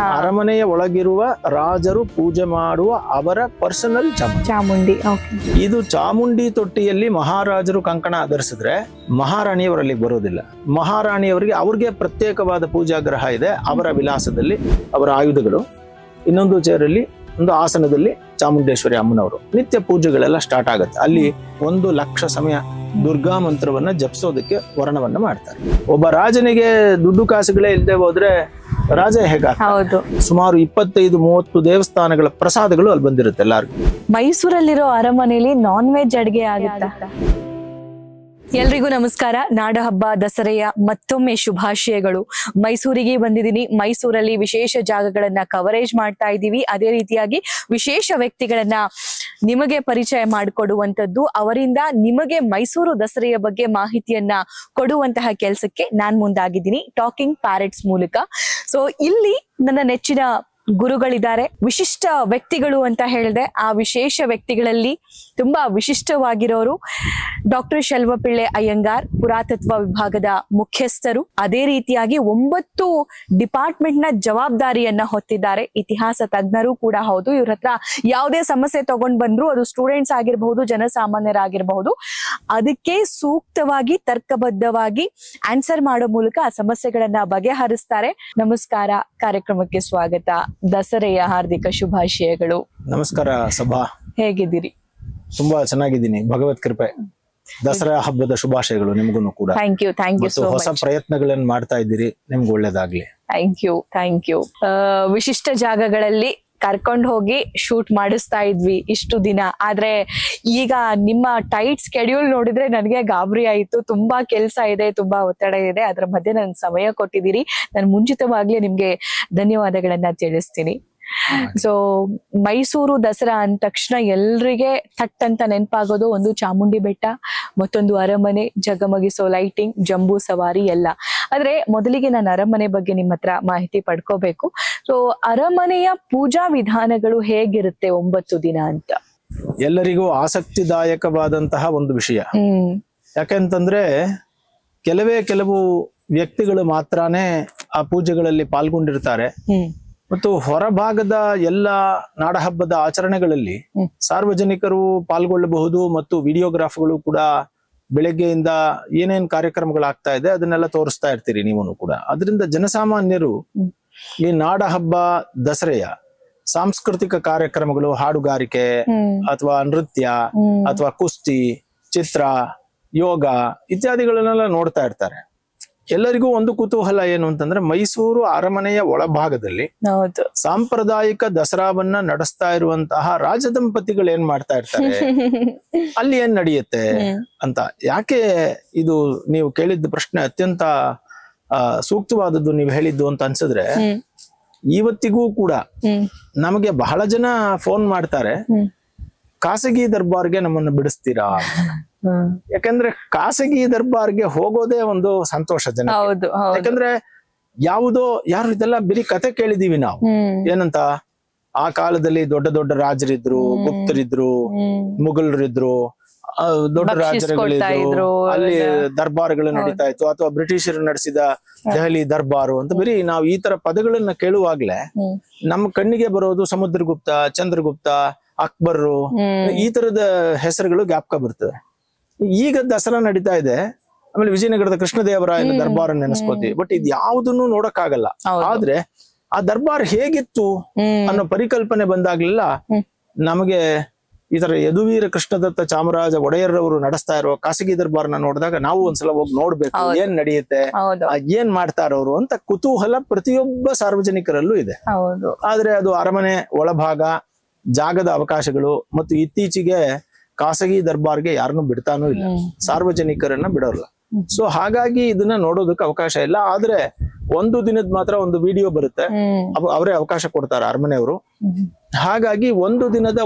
ಅರಮನೆಯ ಒಳಗಿರುವ ರಾಜರು ಪೂಜೆ ಮಾಡುವ ಅವರ ಪರ್ಸನಲ್ ಚಾಮುಂಡಿ. ಇದು ಚಾಮುಂಡಿ ತೊಟ್ಟಿಯಲ್ಲಿ ಮಹಾರಾಜರು ಕಂಕಣ ಧರಿಸಿದ್ರೆ ಮಹಾರಾಣಿಯವರಲ್ಲಿ ಬರೋದಿಲ್ಲ. ಮಹಾರಾಣಿಯವರಿಗೆ ಅವ್ರಿಗೆ ಪ್ರತ್ಯೇಕವಾದ ಪೂಜಾ ಗ್ರಹ ಇದೆ. ಅವರ ವಿಲಾಸದಲ್ಲಿ ಅವರ ಆಯುಧಗಳು, ಇನ್ನೊಂದು ಚೇರಲ್ಲಿ ಒಂದು ಆಸನದಲ್ಲಿ ಚಾಮುಂಡೇಶ್ವರಿ ಅಮ್ಮನವರು. ನಿತ್ಯ ಪೂಜೆಗಳೆಲ್ಲ ಸ್ಟಾರ್ಟ್ ಆಗುತ್ತೆ. ಅಲ್ಲಿ 1,00,000 ಸಮಯ ದುರ್ಗಾ ಮಂತ್ರವನ್ನ ಜಪಿಸೋದಕ್ಕೆ ವರ್ಣವನ್ನ ಮಾಡ್ತಾರೆ. ಒಬ್ಬ ರಾಜನಿಗೆ ದುಡ್ಡು ಕಾಸುಗಳೇ ಇಲ್ಲದೆ ಹೋದ್ರೆ ರಾಜ ಹೇಗ? ಸುಮಾರು 25-30 ದೇವಸ್ಥಾನಗಳ ಪ್ರಸಾದಗಳು ಅಲ್ಲಿ ಬಂದಿರುತ್ತೆ ಎಲ್ಲಾರ್ಗು. ಮೈಸೂರಲ್ಲಿರೋ ಅರಮನೆಯಲ್ಲಿ ನಾನ್ ವೆಜ್ ಅಡಿಗೆ ಆಗುತ್ತಾ? ಎಲ್ರಿಗೂ ನಮಸ್ಕಾರ. ನಾಡಹಬ್ಬ ದಸರೆಯ ಮತ್ತೊಮ್ಮೆ ಶುಭಾಶಯಗಳು. ಮೈಸೂರಿಗೆ ಬಂದಿದ್ದೀನಿ. ಮೈಸೂರಲ್ಲಿ ವಿಶೇಷ ಜಾಗಗಳನ್ನ ಕವರೇಜ್ ಮಾಡ್ತಾ ಇದ್ದೀವಿ. ಅದೇ ರೀತಿಯಾಗಿ ವಿಶೇಷ ವ್ಯಕ್ತಿಗಳನ್ನ ನಿಮಗೆ ಪರಿಚಯ ಮಾಡಿಕೊಡುವಂತದ್ದು, ಅವರಿಂದ ನಿಮಗೆ ಮೈಸೂರು ದಸರೆಯ ಬಗ್ಗೆ ಮಾಹಿತಿಯನ್ನ ಕೊಡುವಂತಹ ಕೆಲಸಕ್ಕೆ ನಾನ್ ಮುಂದಾಗಿದ್ದೀನಿ ಟಾಕಿಂಗ್ ಪ್ಯಾರೆಟ್ಸ್ ಮೂಲಕ. ಸೊ ಇಲ್ಲಿ ನನ್ನ ನೆಚ್ಚಿನ ಗುರುಗಳಿದ್ದಾರೆ, ವಿಶಿಷ್ಟ ವ್ಯಕ್ತಿಗಳು ಅಂತ ಹೇಳಿದೆ. ಆ ವಿಶೇಷ ವ್ಯಕ್ತಿಗಳಲ್ಲಿ ತುಂಬಾ ವಿಶಿಷ್ಟವಾಗಿರೋರು ಡಾಕ್ಟರ್ ಶೆಲ್ವಪಿಳ್ಳೆ ಅಯ್ಯಂಗಾರ್, ಪುರಾತತ್ವ ವಿಭಾಗದ ಮುಖ್ಯಸ್ಥರು. ಅದೇ ರೀತಿಯಾಗಿ 9 ಡಿಪಾರ್ಟ್ಮೆಂಟ್ ನ ಜವಾಬ್ದಾರಿಯನ್ನ ಹೊತ್ತಿದ್ದಾರೆ. ಇತಿಹಾಸ ತಜ್ಞರು ಕೂಡ ಹೌದು. ಇವ್ರ ಹತ್ರ ಯಾವುದೇ ಸಮಸ್ಯೆ ತಗೊಂಡ್ ಬಂದ್ರು, ಅದು ಸ್ಟೂಡೆಂಟ್ಸ್ ಆಗಿರಬಹುದು, ಜನಸಾಮಾನ್ಯರಾಗಿರಬಹುದು, ಅದಕ್ಕೆ ಸೂಕ್ತವಾಗಿ ತರ್ಕಬದ್ಧವಾಗಿ ಆನ್ಸರ್ ಮಾಡೋ ಮೂಲಕ ಆ ಸಮಸ್ಯೆಗಳನ್ನ ಬಗೆಹರಿಸ್ತಾರೆ. ನಮಸ್ಕಾರ, ಕಾರ್ಯಕ್ರಮಕ್ಕೆ ಸ್ವಾಗತ. ದಸರೆಯ ಹಾರ್ದಿಕ ಶುಭಾಶಯಗಳು. ನಮಸ್ಕಾರ ಸಭಾ, ಹೇಗಿದ್ದೀರಿ? ತುಂಬಾ ಚೆನ್ನಾಗಿದ್ದೀನಿ, ಭಗವತ್ ಕೃಪೆ. ದಸರಾ ಹಬ್ಬದ ಶುಭಾಶಯಗಳು ನಿಮ್ಗೂ ಕೂಡ. Thank you so much. ಹೊಸ ಪ್ರಯತ್ನಗಳನ್ನು ಮಾಡ್ತಾ ಇದ್ದೀರಿ, ನಿಮ್ಗೆ ಒಳ್ಳೇದಾಗ್ಲಿ. Thank you. ವಿಶಿಷ್ಟ ಜಾಗಗಳಲ್ಲಿ ಕರ್ಕೊಂಡು ಹೋಗಿ ಶೂಟ್ ಮಾಡಿಸ್ತಾ ಇದ್ವಿ ಇಷ್ಟು ದಿನ. ಆದ್ರೆ ಈಗ ನಿಮ್ಮ ಟೈಟ್ ಸ್ಕೆಡ್ಯೂಲ್ ನೋಡಿದ್ರೆ ನನಗೆ ಗಾಬರಿ ಆಯ್ತು. ತುಂಬಾ ಕೆಲಸ ಇದೆ, ತುಂಬಾ ಒತ್ತಡ ಇದೆ. ಅದ್ರ ಮಧ್ಯೆ ನನ್ ಸಮಯ ಕೊಟ್ಟಿದ್ದೀರಿ. ನಾನು ಮುಂಚಿತವಾಗ್ಲೇ ನಿಮ್ಗೆ ಧನ್ಯವಾದಗಳನ್ನ ತಿಳಿಸ್ತೀನಿ. ಸೊ ಮೈಸೂರು ದಸರಾ ಅಂದ ತಕ್ಷಣ ಎಲ್ರಿಗೆ ಥಟ್ ಅಂತ ನೆನಪಾಗೋದು ಒಂದು ಚಾಮುಂಡಿ ಬೆಟ್ಟ, ಮತ್ತೊಂದು ಅರಮನೆ, ಜಗಮಗಿಸೋ ಲೈಟಿಂಗ್, ಜಂಬೂ ಸವಾರಿ ಎಲ್ಲ. ಆದ್ರೆ ಮೊದಲಿಗೆ ನಾನು ಅರಮನೆ ಬಗ್ಗೆ ನಿಮ್ಮ ಹತ್ರ ಮಾಹಿತಿ ಪಡ್ಕೋಬೇಕು. ಸೊ ಅರಮನೆಯ ಪೂಜಾ ವಿಧಾನಗಳು ಹೇಗಿರುತ್ತೆ 9 ದಿನ ಅಂತ? ಎಲ್ಲರಿಗೂ ಆಸಕ್ತಿದಾಯಕವಾದಂತಹ ಒಂದು ವಿಷಯ. ಯಾಕೆಂತಂದ್ರೆ ಕೆಲವು ವ್ಯಕ್ತಿಗಳು ಮಾತ್ರನೇ ಆ ಪೂಜೆಗಳಲ್ಲಿ ಪಾಲ್ಗೊಂಡಿರ್ತಾರೆ. ಮತ್ತು ಹೊರಭಾಗದ ಎಲ್ಲ ನಾಡಹಬ್ಬದ ಆಚರಣೆಗಳಲ್ಲಿ ಸಾರ್ವಜನಿಕರು ಪಾಲ್ಗೊಳ್ಳಬಹುದು. ಮತ್ತು ವಿಡಿಯೋಗ್ರಾಫ್ಗಳು ಕೂಡ ಬೆಳಗ್ಗೆಯಿಂದ ಏನೇನ್ ಕಾರ್ಯಕ್ರಮಗಳಾಗ್ತಾ ಇದೆ ಅದನ್ನೆಲ್ಲ ತೋರಿಸ್ತಾ ಇರ್ತೀರಿ ನೀವು ಕೂಡ. ಅದರಿಂದ ಜನಸಾಮಾನ್ಯರು ಈ ನಾಡಹಬ್ಬ ದಸರೆಯ ಸಾಂಸ್ಕೃತಿಕ ಕಾರ್ಯಕ್ರಮಗಳು, ಹಾಡುಗಾರಿಕೆ ಅಥವಾ ನೃತ್ಯ ಅಥವಾ ಕುಸ್ತಿ, ಚಿತ್ರ, ಯೋಗ ಇತ್ಯಾದಿಗಳನ್ನೆಲ್ಲ ನೋಡ್ತಾ ಇರ್ತಾರೆ. ಎಲ್ಲರಿಗೂ ಒಂದು ಕುತೂಹಲ ಏನು ಅಂತಂದ್ರೆ, ಮೈಸೂರು ಅರಮನೆಯ ಒಳಭಾಗದಲ್ಲಿ ಸಾಂಪ್ರದಾಯಿಕ ದಸರಾವನ್ನ ನಡೆಸ್ತಾ ಇರುವಂತಹ ರಾಜದಂಪತಿಗಳು ಏನ್ ಮಾಡ್ತಾ ಇರ್ತಾರೆ, ಅಲ್ಲಿ ಏನ್ ನಡೆಯುತ್ತೆ ಅಂತ. ಯಾಕೆ ಇದು ನೀವು ಕೇಳಿದ ಪ್ರಶ್ನೆ ಅತ್ಯಂತ ಸೂಕ್ತವಾದದ್ದು ನೀವು ಹೇಳಿದ್ದು ಅಂತ ಅನ್ಸಿದ್ರೆ, ಇವತ್ತಿಗೂ ಕೂಡ ನಮಗೆ ಬಹಳ ಜನ ಫೋನ್ ಮಾಡ್ತಾರೆ, ಖಾಸಗಿ ದರ್ಬಾರ್ಗೆ ನಮ್ಮನ್ನು ಬಿಡಿಸ್ತೀರಾ? ಯಾಕಂದ್ರೆ ಖಾಸಗಿ ದರ್ಬಾರ್ಗೆ ಹೋಗೋದೇ ಒಂದು ಸಂತೋಷ ಜನ. ಯಾಕಂದ್ರೆ ಯಾರು ಇದೆಲ್ಲ ಬರೀ ಕತೆ ಕೇಳಿದೀವಿ ನಾವು. ಏನಂತ, ಆ ಕಾಲದಲ್ಲಿ ದೊಡ್ಡ ದೊಡ್ಡ ರಾಜರಿದ್ರು, ಗುಪ್ತರಿದ್ರು, ಮುಘಲರಿದ್ರು, ದೊಡ್ಡ ರಾಜರುಗಳಿದ್ರು, ಅಲ್ಲಿ ದರ್ಬಾರ್ಗಳು ನಡೀತಾ ಇತ್ತು. ಅಥವಾ ಬ್ರಿಟಿಷರು ನಡೆಸಿದ ದೆಹಲಿ ದರ್ಬಾರು ಅಂತ ಬರೀ ನಾವು ಈ ತರ ಪದಗಳನ್ನ ಕೇಳುವಾಗ್ಲೇ ನಮ್ಮ ಕಣ್ಣಿಗೆ ಬರೋದು ಸಮುದ್ರಗುಪ್ತ, ಚಂದ್ರಗುಪ್ತ, ಅಕ್ಬರ್ರು, ಈ ತರದ ಹೆಸರುಗಳು ಜ್ಞಾಪಕ ಬರ್ತದೆ. ಈಗ ದಸರಾ ನಡೀತಾ ಇದೆ, ಆಮೇಲೆ ವಿಜಯನಗರದ ಕೃಷ್ಣದೇವರಾಯನ ದರ್ಬಾರ್ ನೆನೆಸ್ಕೋತೀವಿ. ಬಟ್ ಇದು ಯಾವುದನ್ನು ನೋಡಕ್ಕಾಗಲ್ಲ. ಆದ್ರೆ ಆ ದರ್ಬಾರ್ ಹೇಗಿತ್ತು ಅನ್ನೋ ಪರಿಕಲ್ಪನೆ ಬಂದಾಗ್ಲೆಲ್ಲ ನಮಗೆ ಈ ತರ ಯದುವೀರ ಕೃಷ್ಣದತ್ತ ಚಾಮರಾಜ ಒಡೆಯರ್ರವರು ನಡೆಸ್ತಾ ಇರೋ ಖಾಸಗಿ ದರ್ಬಾರ್ನ ನೋಡಿದಾಗ ನಾವು ಒಂದ್ಸಲ ಹೋಗಿ ನೋಡ್ಬೇಕು, ಏನ್ ನಡೆಯುತ್ತೆ, ಏನ್ ಮಾಡ್ತಾರವ್ರು ಅಂತ ಕುತೂಹಲ ಪ್ರತಿಯೊಬ್ಬ ಸಾರ್ವಜನಿಕರಲ್ಲೂ ಇದೆ. ಆದ್ರೆ ಅದು ಅರಮನೆ ಒಳಭಾಗ, ಜಾಗದ ಅವಕಾಶಗಳು ಮತ್ತು ಇತ್ತೀಚೆಗೆ ಖಾಸಗಿ ದರ್ಬಾರ್ಗೆ ಯಾರನ್ನು ಬಿಡ್ತಾನೂ ಇಲ್ಲ, ಸಾರ್ವಜನಿಕರನ್ನ ಬಿಡೋಲ್ಲ. ಸೊ ಹಾಗಾಗಿ ಇದನ್ನ ನೋಡೋದಕ್ಕೆ ಅವಕಾಶ ಇಲ್ಲ. ಆದ್ರೆ ಒಂದು ದಿನದ ಮಾತ್ರ ಒಂದು ವಿಡಿಯೋ ಬರುತ್ತೆ, ಅವರೇ ಅವಕಾಶ ಕೊಡ್ತಾರೆ ಅರಮನೆಯವರು. ಹಾಗಾಗಿ ಒಂದು ದಿನದ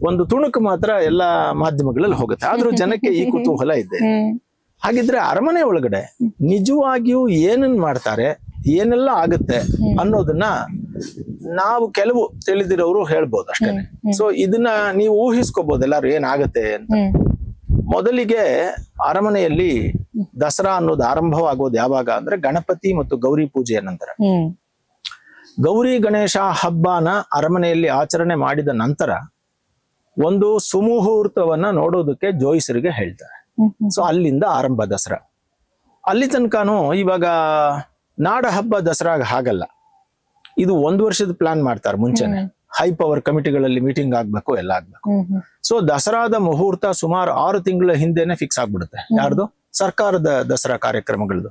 ಒಂದು ತುಣುಕು ಮಾತ್ರ ಎಲ್ಲಾ ಮಾಧ್ಯಮಗಳಲ್ಲಿ ಹೋಗುತ್ತೆ. ಆದ್ರೂ ಜನಕ್ಕೆ ಈ ಕುತೂಹಲ ಇದೆ. ಹಾಗಿದ್ರೆ ಅರಮನೆ ಒಳಗಡೆ ನಿಜವಾಗಿಯೂ ಏನನ್ ಮಾಡ್ತಾರೆ, ಏನೆಲ್ಲ ಆಗುತ್ತೆ ಅನ್ನೋದನ್ನ ನಾವು ಕೆಲವು ತಿಳಿದಿರೋರು ಹೇಳ್ಬೋದು ಅಷ್ಟೇನೆ. ಸೊ ಇದನ್ನ ನೀವು ಊಹಿಸ್ಕೋಬಹುದು ಎಲ್ಲಾರು ಏನಾಗತ್ತೆ ಅಂತ. ಮೊದಲಿಗೆ ಅರಮನೆಯಲ್ಲಿ ದಸರಾ ಅನ್ನೋದು ಆರಂಭವಾಗೋದು ಯಾವಾಗ ಅಂದ್ರೆ ಗಣಪತಿ ಮತ್ತು ಗೌರಿ ಪೂಜೆಯ ನಂತರ. ಗೌರಿ ಗಣೇಶ ಹಬ್ಬನ ಅರಮನೆಯಲ್ಲಿ ಆಚರಣೆ ಮಾಡಿದ ನಂತರ ಒಂದು ಸುಮುಹೂರ್ತವನ್ನ ನೋಡೋದಕ್ಕೆ ಜೋಯಿಸರಿಗೆ ಹೇಳ್ತಾರೆ. ಸೊ ಅಲ್ಲಿಂದ ಆರಂಭ ದಸರಾ. ಅಲ್ಲಿ ತನಕನೂ ಇವಾಗ ನಾಡ ಹಬ್ಬ ದಸರಾಗ ಹಾಗಲ್ಲ, ಇದು 1 ವರ್ಷದ ಪ್ಲಾನ್ ಮಾಡ್ತಾರೆ ಮುಂಚೆನೆ. ಹೈ ಪವರ್ ಕಮಿಟಿಗಳಲ್ಲಿ ಮೀಟಿಂಗ್ ಆಗ್ಬೇಕು, ಎಲ್ಲ ಆಗ್ಬೇಕು. ಸೊ ದಸರಾದ ಮುಹೂರ್ತ ಸುಮಾರು 6 ತಿಂಗಳ ಹಿಂದೆನೆ ಫಿಕ್ಸ್ ಆಗ್ಬಿಡುತ್ತೆ. ಯಾರ್ದು? ಸರ್ಕಾರದ ದಸರಾ ಕಾರ್ಯಕ್ರಮಗಳದು.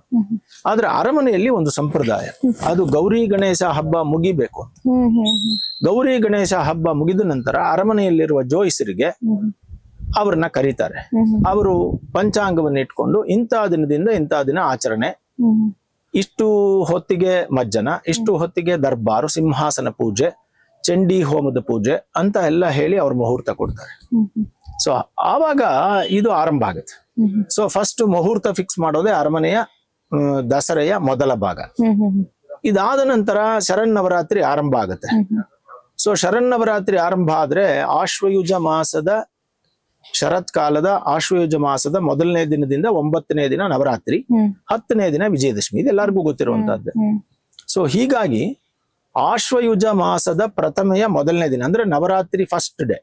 ಆದ್ರೆ ಅರಮನೆಯಲ್ಲಿ ಒಂದು ಸಂಪ್ರದಾಯ, ಅದು ಗೌರಿ ಗಣೇಶ ಹಬ್ಬ ಮುಗಿಬೇಕು. ಗೌರಿ ಗಣೇಶ ಹಬ್ಬ ಮುಗಿದ ನಂತರ ಅರಮನೆಯಲ್ಲಿರುವ ಜೋಯಿಸರಿಗೆ ಅವ್ರನ್ನ ಕರೀತಾರೆ. ಅವರು ಪಂಚಾಂಗವನ್ನು ಇಟ್ಕೊಂಡು ಇಂಥ ದಿನದಿಂದ ಇಂಥ ದಿನ ಆಚರಣೆ, ಇಷ್ಟು ಹೊತ್ತಿಗೆ ಮಜ್ಜನ, ಇಷ್ಟು ಹೊತ್ತಿಗೆ ದರ್ಬಾರು, ಸಿಂಹಾಸನ ಪೂಜೆ, ಚಂಡಿ ಹೋಮದ ಪೂಜೆ ಅಂತ ಎಲ್ಲ ಹೇಳಿ ಅವ್ರ ಮುಹೂರ್ತ ಕೊಡ್ತಾರೆ. ಸೊ ಆವಾಗ ಇದು ಆರಂಭ ಆಗುತ್ತೆ. ಸೊ ಫಸ್ಟ್ ಮುಹೂರ್ತ ಫಿಕ್ಸ್ ಮಾಡೋದೇ ಅರಮನೆಯ ದಸರೆಯ ಮೊದಲ ಭಾಗ. ಇದಾದ ನಂತರ ಶರನ್ನವರಾತ್ರಿ ಆರಂಭ ಆಗುತ್ತೆ. ಸೊ ಶರನ್ನವರಾತ್ರಿ ಆರಂಭ ಆದ್ರೆ ಆಶ್ವಯುಜ ಮಾಸದ ಶರತ್ಕಾಲದ ಆಶ್ವಯುಜ ಮಾಸದ 1ನೇ ದಿನದಿಂದ 9ನೇ ದಿನ ನವರಾತ್ರಿ, 10ನೇ ದಿನ ವಿಜಯದಶಮಿ. ಇದು ಎಲ್ಲರಿಗೂ ಗೊತ್ತಿರುವಂತಹದ್ದು. ಸೊ ಹೀಗಾಗಿ ಆಶ್ವಯುಜ ಮಾಸದ ಪ್ರಥಮೆಯ 1ನೇ ದಿನ ಅಂದ್ರೆ ನವರಾತ್ರಿ ಫಸ್ಟ್ ಡೇ,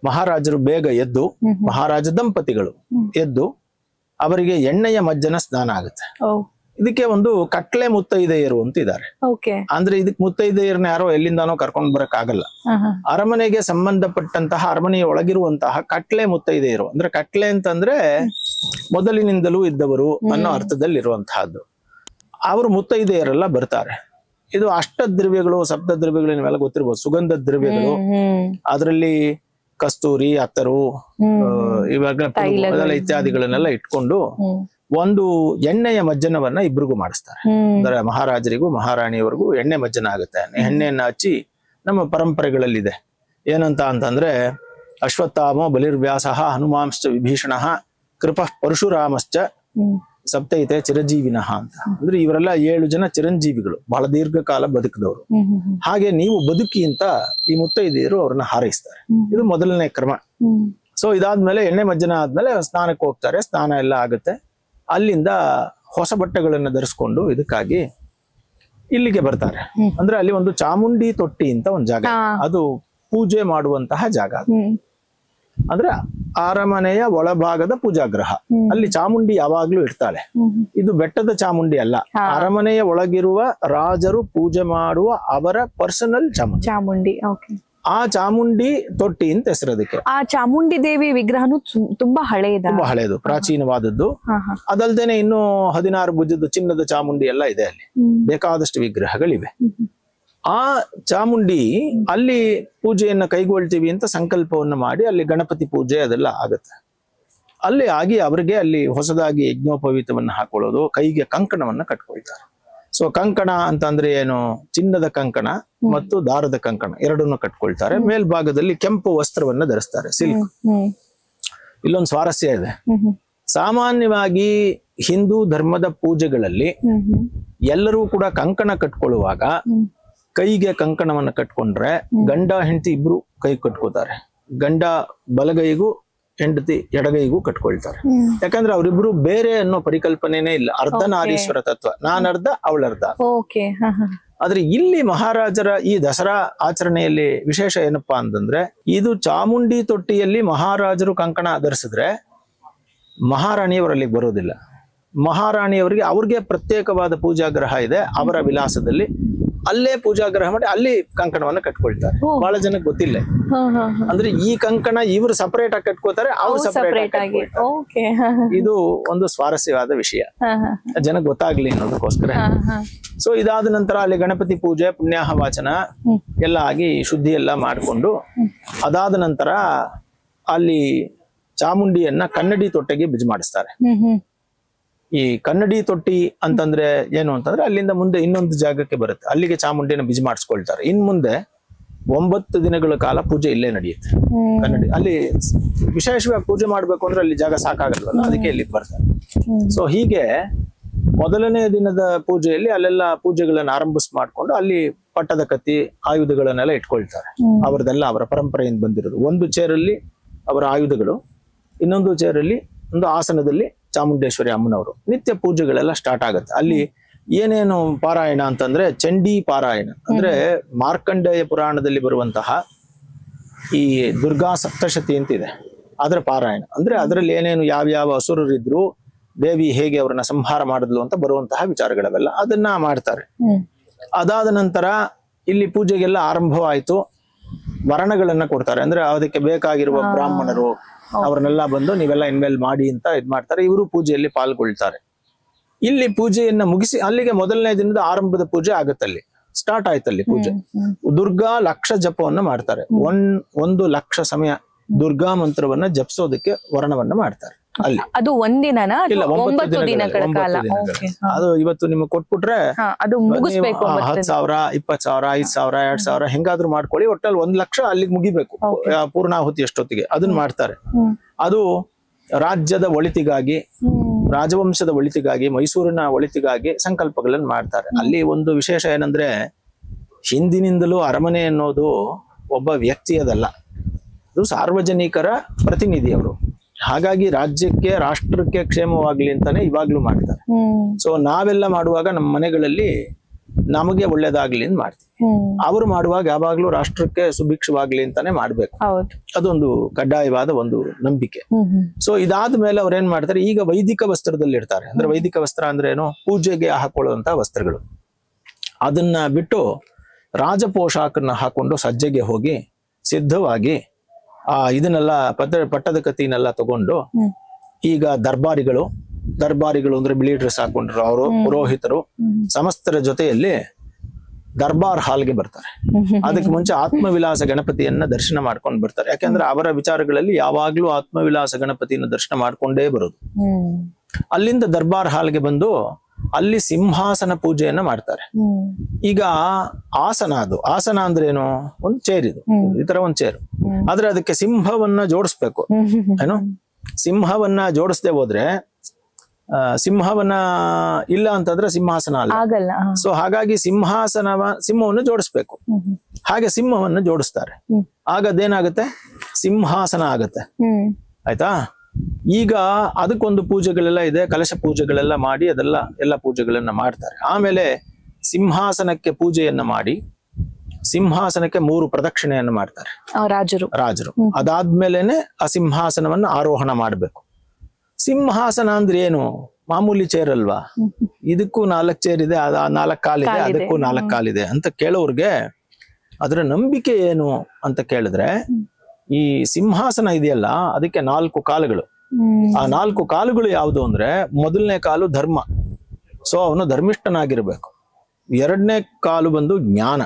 ಮಹಾರಾಜರು ಬೇಗ ಎದ್ದು, ಮಹಾರಾಜ ದಂಪತಿಗಳು ಎದ್ದು ಅವರಿಗೆ ಎಣ್ಣೆಯ ಮಜ್ಜನ ಸ್ನಾನ ಆಗುತ್ತೆ. ಇದಕ್ಕೆ ಒಂದು ಕಟ್ಲೆ ಮುತ್ತೈದೆಯರು ಅಂತ ಇದ್ದಾರೆ. ಅಂದ್ರೆ ಇದಕ್ ಮುತ್ತೈದೆಯರನ್ನ ಯಾರೋ ಎಲ್ಲಿಂದಾನೋ ಕರ್ಕೊಂಡ್ ಬರಕ್ ಆಗಲ್ಲ. ಅರಮನೆಗೆ ಸಂಬಂಧಪಟ್ಟಂತಹ ಅರಮನೆಯ ಒಳಗಿರುವಂತಹ ಕಟ್ಲೆ ಮುತ್ತೈದೆಯರು, ಅಂದ್ರೆ ಕಟ್ಲೆ ಅಂತಂದ್ರೆ ಮೊದಲಿನಿಂದಲೂ ಇದ್ದವರು ಅನ್ನೋ ಅರ್ಥದಲ್ಲಿ ಇರುವಂತಹದ್ದು. ಅವರು ಮುತ್ತೈದೆಯರೆಲ್ಲ ಬರ್ತಾರೆ. ಇದು ಅಷ್ಟದ್ರವ್ಯಗಳು, ಸಪ್ತದ್ರವ್ಯಗಳು ನೀವೆಲ್ಲ ಗೊತ್ತಿರ್ಬೋದು, ಸುಗಂಧ ದ್ರವ್ಯಗಳು. ಅದರಲ್ಲಿ ಕಸ್ತೂರಿ, ಅತ್ತರು, ಇವಾಗ ಇತ್ಯಾದಿಗಳನ್ನೆಲ್ಲ ಇಟ್ಕೊಂಡು ಒಂದು ಎಣ್ಣೆಯ ಮಜ್ಜನವನ್ನ ಇಬ್ರಿಗೂ ಮಾಡಿಸ್ತಾರೆ. ಅಂದ್ರೆ ಮಹಾರಾಜರಿಗೂ ಮಹಾರಾಣಿಯವರೆಗೂ ಎಣ್ಣೆ ಮಜ್ಜನ ಆಗುತ್ತೆ. ಎಣ್ಣೆಯನ್ನ ಹಚ್ಚಿ ನಮ್ಮ ಪರಂಪರೆಗಳಲ್ಲಿದೆ ಏನಂತ ಅಂತಂದ್ರೆ, ಅಶ್ವತ್ಥಾಮೋ ಬಲಿರ್ವ್ಯಾಸ ಹನುಮಾಂಶ್ಚ ವಿಭೀಷಣ ಕೃಪಃ ಪರಶುರಾಮಶ್ಚ ಸಪ್ತೈತೆ ಚಿರಂಜೀವಿನಃ ಅಂತ. ಅಂದ್ರೆ ಇವರೆಲ್ಲ 7 ಜನ ಚಿರಂಜೀವಿಗಳು, ಬಹಳ ದೀರ್ಘಕಾಲ ಬದುಕಿದವರು. ಹಾಗೆ ನೀವು ಬದುಕಿ ಅಂತ ಈ ಮುತ್ತೈದೆಯರು ಅವ್ರನ್ನ ಹಾರೈಸ್ತಾರೆ. ಇದು ಮೊದಲನೇ ಕ್ರಮ. ಸೊ ಇದಾದ್ಮೇಲೆ ಎಣ್ಣೆ ಮಜ್ಜನ ಆದ್ಮೇಲೆ ಸ್ನಾನಕ್ಕೆ ಹೋಗ್ತಾರೆ. ಸ್ನಾನ ಎಲ್ಲ ಆಗುತ್ತೆ. ಅಲ್ಲಿಂದ ಹೊಸ ಬಟ್ಟೆಗಳನ್ನ ಧರಿಸ್ಕೊಂಡು ಇದಕ್ಕಾಗಿ ಇಲ್ಲಿಗೆ ಬರ್ತಾರೆ. ಅಂದ್ರೆ ಅಲ್ಲಿ ಒಂದು ಚಾಮುಂಡಿ ತೊಟ್ಟಿ ಅಂತ ಒಂದು ಜಾಗ, ಅದು ಪೂಜೆ ಮಾಡುವಂತಹ ಜಾಗ. ಅಂದ್ರೆ ಅರಮನೆಯ ಒಳಭಾಗದ ಪೂಜಾಗೃಹ. ಅಲ್ಲಿ ಚಾಮುಂಡಿ ಯಾವಾಗ್ಲೂ ಇರ್ತಾಳೆ. ಇದು ಬೆಟ್ಟದ ಚಾಮುಂಡಿ ಅಲ್ಲ, ಅರಮನೆಯ ಒಳಗಿರುವ ರಾಜರು ಪೂಜೆ ಮಾಡುವ ಅವರ ಪರ್ಸನಲ್ ಚಾಮುಂಡಿ. ಆ ಚಾಮುಂಡಿ ತೊಟ್ಟಿ ಅಂತ ಹೆಸರದಕ್ಕೆ. ಆ ಚಾಮುಂಡಿ ದೇವಿ ವಿಗ್ರಹನು ತುಂಬಾ ಹಳೆಯದು, ಪ್ರಾಚೀನವಾದದ್ದು. ಅದಲ್ದೇನೆ ಇನ್ನು 16 ಭುಜದ ಚಿನ್ನದ ಚಾಮುಂಡಿ ಎಲ್ಲ ಇದೆ. ಅಲ್ಲಿ ಬೇಕಾದಷ್ಟು ವಿಗ್ರಹಗಳಿವೆ. ಆ ಚಾಮುಂಡಿ ಅಲ್ಲಿ ಪೂಜೆಯನ್ನ ಕೈಗೊಳ್ತೀವಿ ಅಂತ ಸಂಕಲ್ಪವನ್ನ ಮಾಡಿ ಅಲ್ಲಿ ಗಣಪತಿ ಪೂಜೆ ಅದೆಲ್ಲ ಆಗತ್ತೆ. ಅಲ್ಲಿ ಆಗಿ ಅವರಿಗೆ ಅಲ್ಲಿ ಹೊಸದಾಗಿ ಯಜ್ಞೋಪವೀತವನ್ನ ಹಾಕೊಳ್ಳೋದು, ಕೈಗೆ ಕಂಕಣವನ್ನ ಕಟ್ಕೊಳ್ತಾರೆ. ಸೊ ಕಂಕಣ ಅಂತಂದ್ರೆ ಏನು? ಚಿನ್ನದ ಕಂಕಣ ಮತ್ತು ದಾರದ ಕಂಕಣ ಎರಡನ್ನು ಕಟ್ಕೊಳ್ತಾರೆ. ಮೇಲ್ಭಾಗದಲ್ಲಿ ಕೆಂಪು ವಸ್ತ್ರವನ್ನ ಧರಿಸ್ತಾರೆ, ಸಿಲ್ಕ್. ಇಲ್ಲೊಂದು ಸ್ವಾರಸ್ಯ ಇದೆ. ಸಾಮಾನ್ಯವಾಗಿ ಹಿಂದೂ ಧರ್ಮದ ಪೂಜೆಗಳಲ್ಲಿ ಎಲ್ಲರೂ ಕೂಡ ಕಂಕಣ ಕಟ್ಕೊಳ್ಳುವಾಗ ಕೈಗೆ ಕಂಕಣವನ್ನ ಕಟ್ಕೊಂಡ್ರೆ ಗಂಡ ಹೆಂಡತಿ ಇಬ್ರು ಕೈ ಕಟ್ಕೋತಾರೆ. ಗಂಡ ಬಲಗೈಗೂ ಹೆಂಡತಿ ಎಡಗೈಗೂ ಕಟ್ಕೊಳ್ತಾರೆ. ಯಾಕಂದ್ರೆ ಅವರಿಬ್ರು ಬೇರೆ ಅನ್ನೋ ಪರಿಕಲ್ಪನೆನೇ ಇಲ್ಲ. ಅರ್ಧನಾರೀಶ್ವರ ತತ್ವ, ನಾನರ್ಧ ಅವಳರ್ಧ. ಆದ್ರೆ ಇಲ್ಲಿ ಮಹಾರಾಜರ ಈ ದಸರಾ ಆಚರಣೆಯಲ್ಲಿ ವಿಶೇಷ ಏನಪ್ಪಾ ಅಂತಂದ್ರೆ, ಇದು ಚಾಮುಂಡಿ ತೊಟ್ಟಿಯಲ್ಲಿ ಮಹಾರಾಜರು ಕಂಕಣ ಧರಿಸಿದ್ರೆ ಮಹಾರಾಣಿಯವರಲ್ಲಿ ಬರೋದಿಲ್ಲ. ಮಹಾರಾಣಿಯವರಿಗೆ ಅವ್ರಿಗೆ ಪ್ರತ್ಯೇಕವಾದ ಪೂಜಾಗ್ರಹ ಇದೆ. ಅವರ ವಿಲಾಸದಲ್ಲಿ ಅಲ್ಲೇ ಪೂಜಾಗ್ರಹ ಮಾಡಿ ಅಲ್ಲಿ ಕಂಕಣವನ್ನ ಕಟ್ಕೊಳ್ತಾರೆ. ಬಹಳ ಜನಕ್ಕೆ ಗೊತ್ತಿಲ್ಲ. ಅಂದ್ರೆ ಈ ಕಂಕಣ ಇವರು ಸಪರೇಟ್ ಆಗಿ ಕಟ್ಕೋತಾರೆ, ಅವ್ರು ಸಪರೇಟ್ ಆಗಿ. ಇದು ಒಂದು ಸ್ವಾರಸ್ಯವಾದ ವಿಷಯ, ಜನಕ್ಕೆ ಗೊತ್ತಾಗ್ಲಿ ಅನ್ನೋದಕ್ಕೋಸ್ಕರ. ಸೊ ಇದಾದ ನಂತರ ಅಲ್ಲಿ ಗಣಪತಿ ಪೂಜೆ, ಪುಣ್ಯಾಹ ವಾಚನ ಎಲ್ಲ ಆಗಿ ಶುದ್ಧಿ ಎಲ್ಲ ಮಾಡಿಕೊಂಡು ಅದಾದ ನಂತರ ಅಲ್ಲಿ ಚಾಮುಂಡಿಯನ್ನ ಕನ್ನಡಿ ತೊಟ್ಟೆಗೆ ಬಿಜ್ ಮಾಡಿಸ್ತಾರೆ. ಈ ಕನ್ನಡಿ ತೊಟ್ಟಿ ಅಂತಂದ್ರೆ ಏನು ಅಂತಂದ್ರೆ, ಅಲ್ಲಿಂದ ಮುಂದೆ ಇನ್ನೊಂದು ಜಾಗಕ್ಕೆ ಬರುತ್ತೆ, ಅಲ್ಲಿಗೆ ಚಾಮುಂಡಿನ ಬಿಜ್ ಮಾಡಿಸ್ಕೊಳ್ತಾರೆ. ಇನ್ ಮುಂದೆ 9 ದಿನಗಳ ಕಾಲ ಪೂಜೆ ಇಲ್ಲೇ ನಡೆಯುತ್ತೆ. ಕನ್ನಡಿ ಅಲ್ಲಿ ವಿಶೇಷವಾಗಿ ಪೂಜೆ ಮಾಡ್ಬೇಕು ಅಂದ್ರೆ ಅಲ್ಲಿ ಜಾಗ ಸಾಕಾಗಲ್ವಲ್ಲ, ಅದಕ್ಕೆ ಇಲ್ಲಿಗೆ ಬರ್ತಾರೆ. ಸೊ ಹೀಗೆ ಮೊದಲನೇ ದಿನದ ಪೂಜೆಯಲ್ಲಿ ಅಲ್ಲೆಲ್ಲ ಪೂಜೆಗಳನ್ನ ಮಾಡ್ಕೊಂಡು ಅಲ್ಲಿ ಪಟ್ಟದ ಕತ್ತಿ ಆಯುಧಗಳನ್ನೆಲ್ಲ ಇಟ್ಕೊಳ್ತಾರೆ. ಅವರದೆಲ್ಲ ಅವರ ಪರಂಪರೆಯಿಂದ ಬಂದಿರೋದು. ಒಂದು ಚೇರಲ್ಲಿ ಅವರ ಆಯುಧಗಳು, ಇನ್ನೊಂದು ಚೇರಲ್ಲಿ ಒಂದು ಆಸನದಲ್ಲಿ ಚಾಮುಂಡೇಶ್ವರಿ ಅಮ್ಮನವರು. ನಿತ್ಯ ಪೂಜೆಗಳೆಲ್ಲ ಸ್ಟಾರ್ಟ್ ಆಗುತ್ತೆ. ಅಲ್ಲಿ ಏನೇನು ಪಾರಾಯಣ ಅಂತಂದ್ರೆ ಚಂಡಿ ಪಾರಾಯಣ ಅಂದ್ರೆ ಮಾರ್ಕಂಡೇಯ ಪುರಾಣದಲ್ಲಿ ಬರುವಂತಹ ಈ ದುರ್ಗಾ ಸಪ್ತಶತಿ ಅಂತಿದೆ, ಅದರ ಪಾರಾಯಣ ಅಂದ್ರೆ ಅದರಲ್ಲಿ ಏನೇನು ಯಾವ್ಯಾವ ಅಸುರರಿದ್ರು, ದೇವಿ ಹೇಗೆ ಅವ್ರನ್ನ ಸಂಹಾರ ಮಾಡಿದ್ಲು ಅಂತ ಬರುವಂತಹ ವಿಚಾರಗಳವೆಲ್ಲ ಅದನ್ನ ಮಾಡ್ತಾರೆ. ಅದಾದ ನಂತರ ಇಲ್ಲಿ ಪೂಜೆಗೆಲ್ಲ ಆರಂಭವಾಯ್ತು, ವರ್ಣಗಳನ್ನ ಕೊಡ್ತಾರೆ. ಅಂದ್ರೆ ಅದಕ್ಕೆ ಬೇಕಾಗಿರುವ ಬ್ರಾಹ್ಮಣರು ಅವ್ರನ್ನೆಲ್ಲ ಬಂದು ನೀವೆಲ್ಲ ಇನ್ಮೇಲೆ ಮಾಡಿ ಅಂತ ಇದ್ ಮಾಡ್ತಾರೆ. ಇವರು ಪೂಜೆಯಲ್ಲಿ ಪಾಲ್ಗೊಳ್ತಾರೆ. ಇಲ್ಲಿ ಪೂಜೆಯನ್ನ ಮುಗಿಸಿ ಅಲ್ಲಿಗೆ ಮೊದಲನೇ ದಿನದ ಆರಂಭದ ಪೂಜೆ ಆಗುತ್ತಲ್ಲಿ, ಸ್ಟಾರ್ಟ್ ಆಯ್ತಲ್ಲಿ ಪೂಜೆ. ದುರ್ಗಾ ಲಕ್ಷ ಜಪವನ್ನ ಮಾಡ್ತಾರೆ. 1 ಲಕ್ಷ ಸಮಯ ದುರ್ಗಾ ಮಂತ್ರವನ್ನ ಜಪಿಸೋದಕ್ಕೆ ವರ್ಣವನ್ನ ಮಾಡ್ತಾರೆ ಅಲ್ಲಿ. ಅದು ಒಂದಿನ ಇಲ್ಲ, 9 ದಿನಗಳ ಕಾಲ. ಅದು ಇವತ್ತು ನಿಮ್ಗೆ ಕೊಟ್ಬಿಟ್ರೆ ಅದು ಮುಗಿಸ್ಬೇಕು. 10,000 20,000 5,000 2,000 ಹೆಂಗಾದ್ರೂ ಮಾಡ್ಕೊಳ್ಳಿ, ಒಟ್ಟಲ್ಲಿ 1 ಲಕ್ಷ ಅಲ್ಲಿಗೆ ಮುಗಿಬೇಕು ಪೂರ್ಣಾಹುತಿ ಎಷ್ಟೊತ್ತಿಗೆ ಅದನ್ನ ಮಾಡ್ತಾರೆ. ಅದು ರಾಜ್ಯದ ಒಳಿತಿಗಾಗಿ, ರಾಜವಂಶದ ಒಳಿತಿಗಾಗಿ, ಮೈಸೂರಿನ ಒಳಿತಿಗಾಗಿ ಸಂಕಲ್ಪಗಳನ್ನು ಮಾಡ್ತಾರೆ. ಅಲ್ಲಿ ಒಂದು ವಿಶೇಷ ಏನಂದ್ರೆ, ಹಿಂದಿನಿಂದಲೂ ಅರಮನೆ ಅನ್ನೋದು ಒಬ್ಬ ವ್ಯಕ್ತಿಯದಲ್ಲ, ಅದು ಸಾರ್ವಜನಿಕರ ಪ್ರತಿನಿಧಿಯವರು. ಹಾಗಾಗಿ ರಾಜ್ಯಕ್ಕೆ ರಾಷ್ಟ್ರಕ್ಕೆ ಕ್ಷೇಮವಾಗ್ಲಿ ಅಂತಾನೆ ಇವಾಗ್ಲೂ ಮಾಡ್ತಾರೆ. ಸೊ ನಾವೆಲ್ಲ ಮಾಡುವಾಗ ನಮ್ಮ ಮನೆಗಳಲ್ಲಿ ನಮಗೆ ಒಳ್ಳೇದಾಗ್ಲಿ ಅಂತ ಮಾಡ್ತೀವಿ. ಅವರು ಮಾಡುವಾಗ ಯಾವಾಗ್ಲೂ ರಾಷ್ಟ್ರಕ್ಕೆ ಸುಭಿಕ್ಷವಾಗ್ಲಿ ಅಂತಾನೆ ಮಾಡ್ಬೇಕು. ಅದೊಂದು ಕಡ್ಡಾಯವಾದ ಒಂದು ನಂಬಿಕೆ. ಸೊ ಇದಾದ ಮೇಲೆ ಅವ್ರು ಏನ್ ಮಾಡ್ತಾರೆ, ಈಗ ವೈದಿಕ ವಸ್ತ್ರದಲ್ಲಿ ಇರ್ತಾರೆ. ಅಂದ್ರೆ ವೈದಿಕ ವಸ್ತ್ರ ಅಂದ್ರೆ ಏನು, ಪೂಜೆಗೆ ಹಾಕೊಳ್ಳುವಂತಹ ವಸ್ತ್ರಗಳು. ಅದನ್ನ ಬಿಟ್ಟು ರಾಜಪೋಷಾಕನ್ನ ಹಾಕೊಂಡು ಸಜ್ಜೆಗೆ ಹೋಗಿ ಸಿದ್ಧವಾಗಿ ಇದನ್ನೆಲ್ಲ ಪಟ್ಟದ ಕತ್ತಿನೆಲ್ಲ ತಗೊಂಡು, ಈಗ ದರ್ಬಾರಿಗಳು ಅಂದ್ರೆ ಬಿಳಿ ಡ್ರೆಸ್ ಹಾಕೊಂಡ್ರು ಅವರು ಪುರೋಹಿತರು ಸಮಸ್ತರ ಜೊತೆಯಲ್ಲಿ ದರ್ಬಾರ್ ಹಾಲ್ಗೆ ಬರ್ತಾರೆ. ಅದಕ್ಕೆ ಮುಂಚೆ ಆತ್ಮವಿಲಾಸ ಗಣಪತಿಯನ್ನ ದರ್ಶನ ಮಾಡ್ಕೊಂಡು ಬರ್ತಾರೆ. ಯಾಕಂದ್ರೆ ಅವರ ವಿಚಾರಗಳಲ್ಲಿ ಯಾವಾಗ್ಲೂ ಆತ್ಮವಿಲಾಸ ಗಣಪತಿಯನ್ನು ದರ್ಶನ ಮಾಡ್ಕೊಂಡೇ ಬರೋದು. ಅಲ್ಲಿಂದ ದರ್ಬಾರ್ ಹಾಲ್ಗೆ ಬಂದು ಅಲ್ಲಿ ಸಿಂಹಾಸನ ಪೂಜೆಯನ್ನ ಮಾಡ್ತಾರೆ. ಈಗ ಆಸನ, ಅದು ಆಸನ ಅಂದ್ರೆ ಏನು, ಒಂದು ಚೇರ್, ಇದು ಈ ತರ ಒಂದು ಚೇರ್. ಆದ್ರೆ ಅದಕ್ಕೆ ಸಿಂಹವನ್ನ ಜೋಡಿಸ್ಬೇಕು. ಏನು, ಸಿಂಹವನ್ನ ಜೋಡಿಸದೆ ಹೋದ್ರೆ ಸಿಂಹವನ್ನ ಇಲ್ಲ ಅಂತಂದ್ರೆ ಸಿಂಹಾಸನ ಅಲ್ಲ. ಸೊ ಹಾಗಾಗಿ ಸಿಂಹವನ್ನು ಜೋಡಿಸ್ಬೇಕು. ಹಾಗೆ ಸಿಂಹವನ್ನು ಜೋಡಿಸ್ತಾರೆ. ಆಗ ಅದೇನಾಗುತ್ತೆ, ಸಿಂಹಾಸನ ಆಗತ್ತೆ. ಆಯ್ತಾ. ಈಗ ಅದಕ್ಕೊಂದು ಪೂಜೆಗಳೆಲ್ಲ ಇದೆ, ಕಲಶ ಪೂಜೆಗಳೆಲ್ಲ ಮಾಡಿ ಎಲ್ಲ ಪೂಜೆಗಳನ್ನ ಮಾಡ್ತಾರೆ. ಆಮೇಲೆ ಸಿಂಹಾಸನಕ್ಕೆ ಪೂಜೆಯನ್ನ ಮಾಡಿ ಸಿಂಹಾಸನಕ್ಕೆ 3 ಪ್ರದಕ್ಷಿಣೆಯನ್ನು ಮಾಡ್ತಾರೆ ರಾಜರು. ಅದಾದ್ಮೇಲೆನೆ ಆ ಸಿಂಹಾಸನವನ್ನ ಆರೋಹಣ ಮಾಡ್ಬೇಕು. ಸಿಂಹಾಸನ ಅಂದ್ರೆ ಏನು, ಮಾಮೂಲಿ ಚೇರ್ ಅಲ್ವಾ, ಇದಕ್ಕೂ 4 ಚೇರ್ ಇದೆ, 4 ಕಾಲಿದೆ, ಅದಕ್ಕೂ 4 ಕಾಲಿದೆ ಅಂತ ಕೇಳೋರ್ಗೆ ಅದರ ನಂಬಿಕೆ ಏನು ಅಂತ ಕೇಳಿದ್ರೆ, ಈ ಸಿಂಹಾಸನ ಇದೆಯಲ್ಲ ಅದಕ್ಕೆ 4 ಕಾಲುಗಳು. ಆ 4 ಕಾಲುಗಳು ಯಾವುದು ಅಂದ್ರೆ, ಮೊದಲನೇ ಕಾಲು ಧರ್ಮ, ಸೊ ಅವನು ಧರ್ಮಿಷ್ಠನಾಗಿರ್ಬೇಕು. 2ನೇ ಕಾಲು ಬಂದು ಜ್ಞಾನ,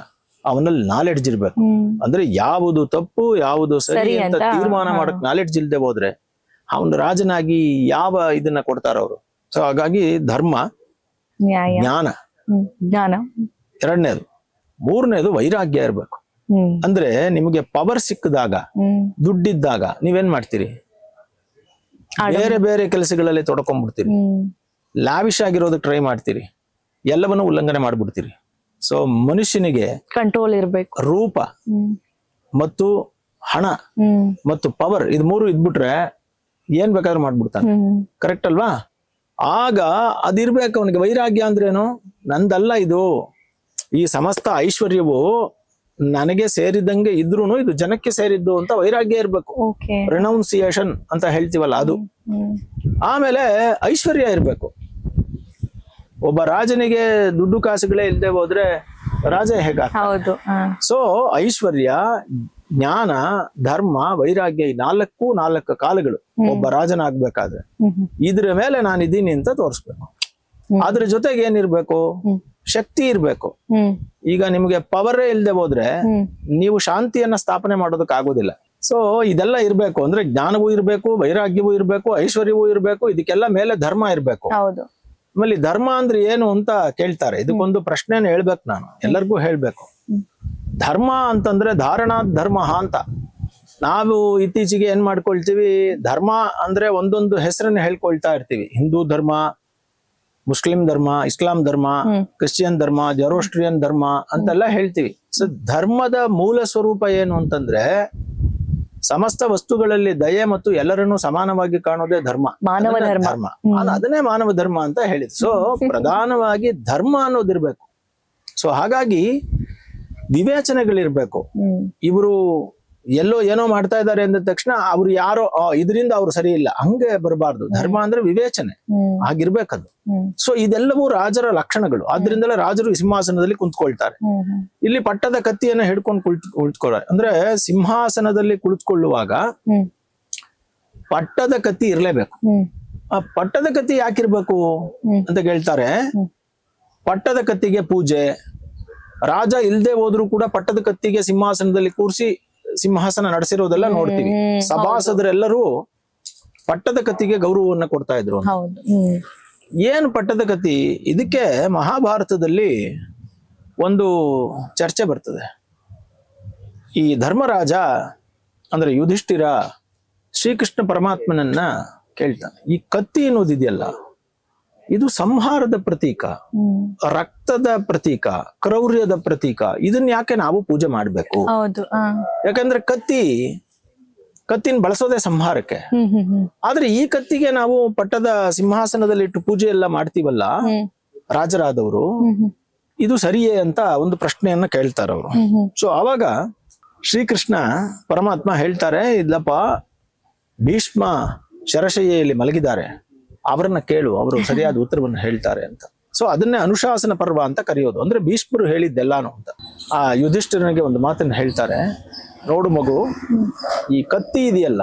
ಅವನಲ್ಲಿ ನಾಲೆಡ್ಜ್ ಇರ್ಬೇಕು. ಅಂದ್ರೆ ಯಾವುದು ತಪ್ಪು ಯಾವುದು ಸರಿ ಅಂತ ತೀರ್ಮಾನ ಮಾಡಕ್ ನಾಲೆಡ್ಜ್ ಇಲ್ದೆ ಹೋದ್ರೆ ಅವನು ರಾಜನಾಗಿ ಯಾವ ಇದನ್ನ ಕೊಡ್ತಾರ ಅವರು. ಸೊ ಹಾಗಾಗಿ ಧರ್ಮ, ಜ್ಞಾನ 2ನೇದು. 3ನೇದು ವೈರಾಗ್ಯ ಇರ್ಬೇಕು. ಅಂದ್ರೆ ನಿಮಗೆ ಪವರ್ ಸಿಕ್ಕಿದಾಗ, ದುಡ್ಡಿದ್ದಾಗ ನೀವೇನ್ ಮಾಡ್ತೀರಿ, ಬೇರೆ ಬೇರೆ ಕೆಲಸಗಳಲ್ಲಿ ತೊಡ್ಕೊಂಡ್ಬಿಡ್ತೀರಿ, ಲಾವಿಶ್ ಆಗಿರೋದಕ್ಕೆ ಟ್ರೈ ಮಾಡ್ತೀರಿ, ಎಲ್ಲವನ್ನೂ ಉಲ್ಲಂಘನೆ ಮಾಡ್ಬಿಡ್ತೀರಿ. ಸೊ ಮನುಷ್ಯನಿಗೆ ಕಂಟ್ರೋಲ್ ಇರ್ಬೇಕು. ರೂಪ ಮತ್ತು ಹಣ ಮತ್ತು ಪವರ್, ಇದು 3 ಇದ್ಬಿಟ್ರೆ ಏನ್ ಬೇಕಾದ್ರೂ ಮಾಡ್ಬಿಡ್ತಾನೆ. ಕರೆಕ್ಟ್ ಅಲ್ವಾ. ಆಗ ಅದಿರ್ಬೇಕು ಅವನಿಗೆ. ವೈರಾಗ್ಯ ಅಂದ್ರೇನು, ನಂದಲ್ಲ ಇದು, ಈ ಸಮಸ್ತ ಐಶ್ವರ್ಯವು ನನಗೆ ಸೇರಿದಂಗೆ ಇದ್ರೂನು ಇದು ಜನಕ್ಕೆ ಸೇರಿದ್ದು ಅಂತ ವೈರಾಗ್ಯ ಇರ್ಬೇಕು. ರಿನೌನ್ಸಿಯೇಷನ್ ಅಂತ ಹೇಳ್ತೀವಲ್ಲ ಅದು. ಆಮೇಲೆ ಐಶ್ವರ್ಯ ಇರ್ಬೇಕು. ಒಬ್ಬ ರಾಜನಿಗೆ ದುಡ್ಡು ಕಾಸುಗಳೇ ಇಲ್ಲದೆ ಹೋದ್ರೆ ರಾಜ ಹೇಗ. ಸೊ ಐಶ್ವರ್ಯ, ಜ್ಞಾನ, ಧರ್ಮ, ವೈರಾಗ್ಯ, ಈ 4 ಕಾಲುಗಳು ಒಬ್ಬ ರಾಜನಾಗ್ಬೇಕಾದ್ರೆ ಇದ್ರ ಮೇಲೆ ನಾನಿದ್ದೀನಿ ಅಂತ ತೋರಿಸ್ಬೇಕು. ಅದ್ರ ಜೊತೆಗೆ ಏನಿರ್ಬೇಕು, ಶಕ್ತಿ ಇರ್ಬೇಕು. ಈಗ ನಿಮ್ಗೆ ಪವರೇ ಇಲ್ಲದೆ ಹೋದ್ರೆ ನೀವು ಶಾಂತಿಯನ್ನ ಸ್ಥಾಪನೆ ಮಾಡೋದಕ್ಕೆ ಆಗೋದಿಲ್ಲ. ಸೊ ಇದೆಲ್ಲ ಇರ್ಬೇಕು. ಅಂದ್ರೆ ಜ್ಞಾನವೂ ಇರ್ಬೇಕು, ವೈರಾಗ್ಯವೂ ಇರ್ಬೇಕು, ಐಶ್ವರ್ಯವೂ ಇರ್ಬೇಕು. ಇದಕ್ಕೆಲ್ಲ ಮೇಲೆ ಧರ್ಮ ಇರ್ಬೇಕು. ಆಮೇಲೆ ಧರ್ಮ ಅಂದ್ರೆ ಏನು ಅಂತ ಕೇಳ್ತಾರೆ. ಇದಕ್ಕೊಂದು ಪ್ರಶ್ನೆನ ಹೇಳ್ಬೇಕು, ನಾನು ಎಲ್ಲರಿಗೂ ಹೇಳ್ಬೇಕು. ಧರ್ಮ ಅಂತಂದ್ರೆ ಧಾರಣಾ ಧರ್ಮ ಅಂತ. ನಾವು ಇತ್ತೀಚೆಗೆ ಏನ್ ಮಾಡ್ಕೊಳ್ತೀವಿ, ಧರ್ಮ ಅಂದ್ರೆ ಒಂದೊಂದು ಹೆಸರನ್ನ ಹೇಳ್ಕೊಳ್ತಾ ಇರ್ತೀವಿ. ಹಿಂದೂ ಧರ್ಮ, ಮುಸ್ಲಿಂ ಧರ್ಮ, ಇಸ್ಲಾಂ ಧರ್ಮ, ಕ್ರಿಶ್ಚಿಯನ್ ಧರ್ಮ, ಜರೋಸ್ಟ್ರಿಯನ್ ಧರ್ಮ ಅಂತೆಲ್ಲ ಹೇಳ್ತೀವಿ. ಸೊ ಧರ್ಮದ ಮೂಲ ಸ್ವರೂಪ ಏನು ಅಂತಂದ್ರೆ ಸಮಸ್ತ ವಸ್ತುಗಳಲ್ಲಿ ದಯೆ ಮತ್ತು ಎಲ್ಲರನ್ನೂ ಸಮಾನವಾಗಿ ಕಾಣೋದೇ ಧರ್ಮ, ಮಾನವ ಧರ್ಮ. ಧರ್ಮ ಅದನ್ನೇ ಮಾನವ ಧರ್ಮ ಅಂತ ಹೇಳಿದ್ರು. ಸೊ ಪ್ರಧಾನವಾಗಿ ಧರ್ಮ ಅನ್ನೋದಿರ್ಬೇಕು. ಸೊ ಹಾಗಾಗಿ ವಿವೇಚನೆಗಳಿರ್ಬೇಕು. ಇವರು ಎಲ್ಲೋ ಏನೋ ಮಾಡ್ತಾ ಇದ್ದಾರೆ ಅಂದ ತಕ್ಷಣ ಅವ್ರು ಯಾರೋ ಇದರಿಂದ ಅವ್ರು ಸರಿ ಇಲ್ಲ ಹಂಗೆ ಬರಬಾರ್ದು. ಧರ್ಮ ಅಂದ್ರೆ ವಿವೇಚನೆ ಆಗಿರ್ಬೇಕದು. ಸೊ ಇದೆಲ್ಲವೂ ರಾಜರ ಲಕ್ಷಣಗಳು. ಆದ್ರಿಂದಲೇ ರಾಜರು ಸಿಂಹಾಸನದಲ್ಲಿ ಕುಂತ್ಕೊಳ್ತಾರೆ. ಇಲ್ಲಿ ಪಟ್ಟದ ಕತ್ತಿಯನ್ನ ಹಿಡ್ಕೊಂಡು ಕುಳಿತುಕೊಳ್ಳ ಅಂದ್ರೆ ಸಿಂಹಾಸನದಲ್ಲಿ ಕುಳಿತುಕೊಳ್ಳುವಾಗ ಪಟ್ಟದ ಕತ್ತಿ ಇರ್ಲೇಬೇಕು. ಆ ಪಟ್ಟದ ಕತ್ತಿ ಯಾಕಿರ್ಬೇಕು ಅಂತ ಕೇಳ್ತಾರೆ. ಪಟ್ಟದ ಕತ್ತಿಗೆ ಪೂಜೆ, ರಾಜ ಇಲ್ದೆ ಹೋದ್ರು ಕೂಡ ಪಟ್ಟದ ಕತ್ತಿಗೆ ಸಿಂಹಾಸನದಲ್ಲಿ ಕೂರಿಸಿ ಸಿಂಹಾಸನ ನಡೆಸಿರೋದೆಲ್ಲ ನೋಡ್ತೀವಿ. ಸಭಾಸದರೆಲ್ಲರೂ ಪಟ್ಟದ ಕತ್ತಿಗೆ ಗೌರವವನ್ನ ಕೊಡ್ತಾ ಇದ್ರು. ಏನು ಪಟ್ಟದ ಕತ್ತಿ? ಇದಕ್ಕೆ ಮಹಾಭಾರತದಲ್ಲಿ ಒಂದು ಚರ್ಚೆ ಬರ್ತದೆ. ಈ ಧರ್ಮರಾಜ ಅಂದ್ರೆ ಯುಧಿಷ್ಠಿರ ಶ್ರೀಕೃಷ್ಣ ಪರಮಾತ್ಮನನ್ನ ಕೇಳ್ತಾನೆ, ಈ ಕತ್ತಿ ಅನ್ನೋದಿದೆಯಲ್ಲ ಇದು ಸಂಹಾರದ ಪ್ರತೀಕ, ರಕ್ತದ ಪ್ರತೀಕ, ಕ್ರೌರ್ಯದ ಪ್ರತೀಕ. ಇದನ್ನ ಯಾಕೆ ನಾವು ಪೂಜೆ ಮಾಡ್ಬೇಕು? ಯಾಕಂದ್ರೆ ಕತ್ತಿನ ಬಳಸೋದೇ ಸಂಹಾರಕ್ಕೆ. ಆದ್ರೆ ಈ ಕತ್ತಿಗೆ ನಾವು ಪಟ್ಟದ ಸಿಂಹಾಸನದಲ್ಲಿ ಇಟ್ಟು ಪೂಜೆ ಎಲ್ಲ ಮಾಡ್ತೀವಲ್ಲ ರಾಜರಾದವರು, ಇದು ಸರಿಯೇ ಅಂತ ಒಂದು ಪ್ರಶ್ನೆಯನ್ನ ಕೇಳ್ತಾರೆ ಅವರು. ಸೊ ಅವಾಗ ಶ್ರೀಕೃಷ್ಣ ಪರಮಾತ್ಮ ಹೇಳ್ತಾರೆ, ಇಲ್ಲಪ್ಪ ಭೀಷ್ಮ ಶರಶಯ್ಯಲ್ಲಿ ಮಲಗಿದ್ದಾರೆ, ಅವರನ್ನ ಕೇಳು, ಅವರು ಸರಿಯಾದ ಉತ್ತರವನ್ನು ಹೇಳ್ತಾರೆ ಅಂತ. ಸೊ ಅದನ್ನೇ ಅನುಶಾಸನ ಪರ್ವ ಅಂತ ಕರೆಯೋದು. ಅಂದ್ರೆ ಭೀಷ್ಮರು ಹೇಳಿದ್ದೆಲ್ಲಾನು ಅಂತ. ಆ ಯುಧಿಷ್ಠಿರನಿಗೆ ಒಂದು ಮಾತನ್ನ ಹೇಳ್ತಾರೆ, ನೋಡು ಮಗು, ಈ ಕತ್ತಿ ಇದೆಯಲ್ಲ,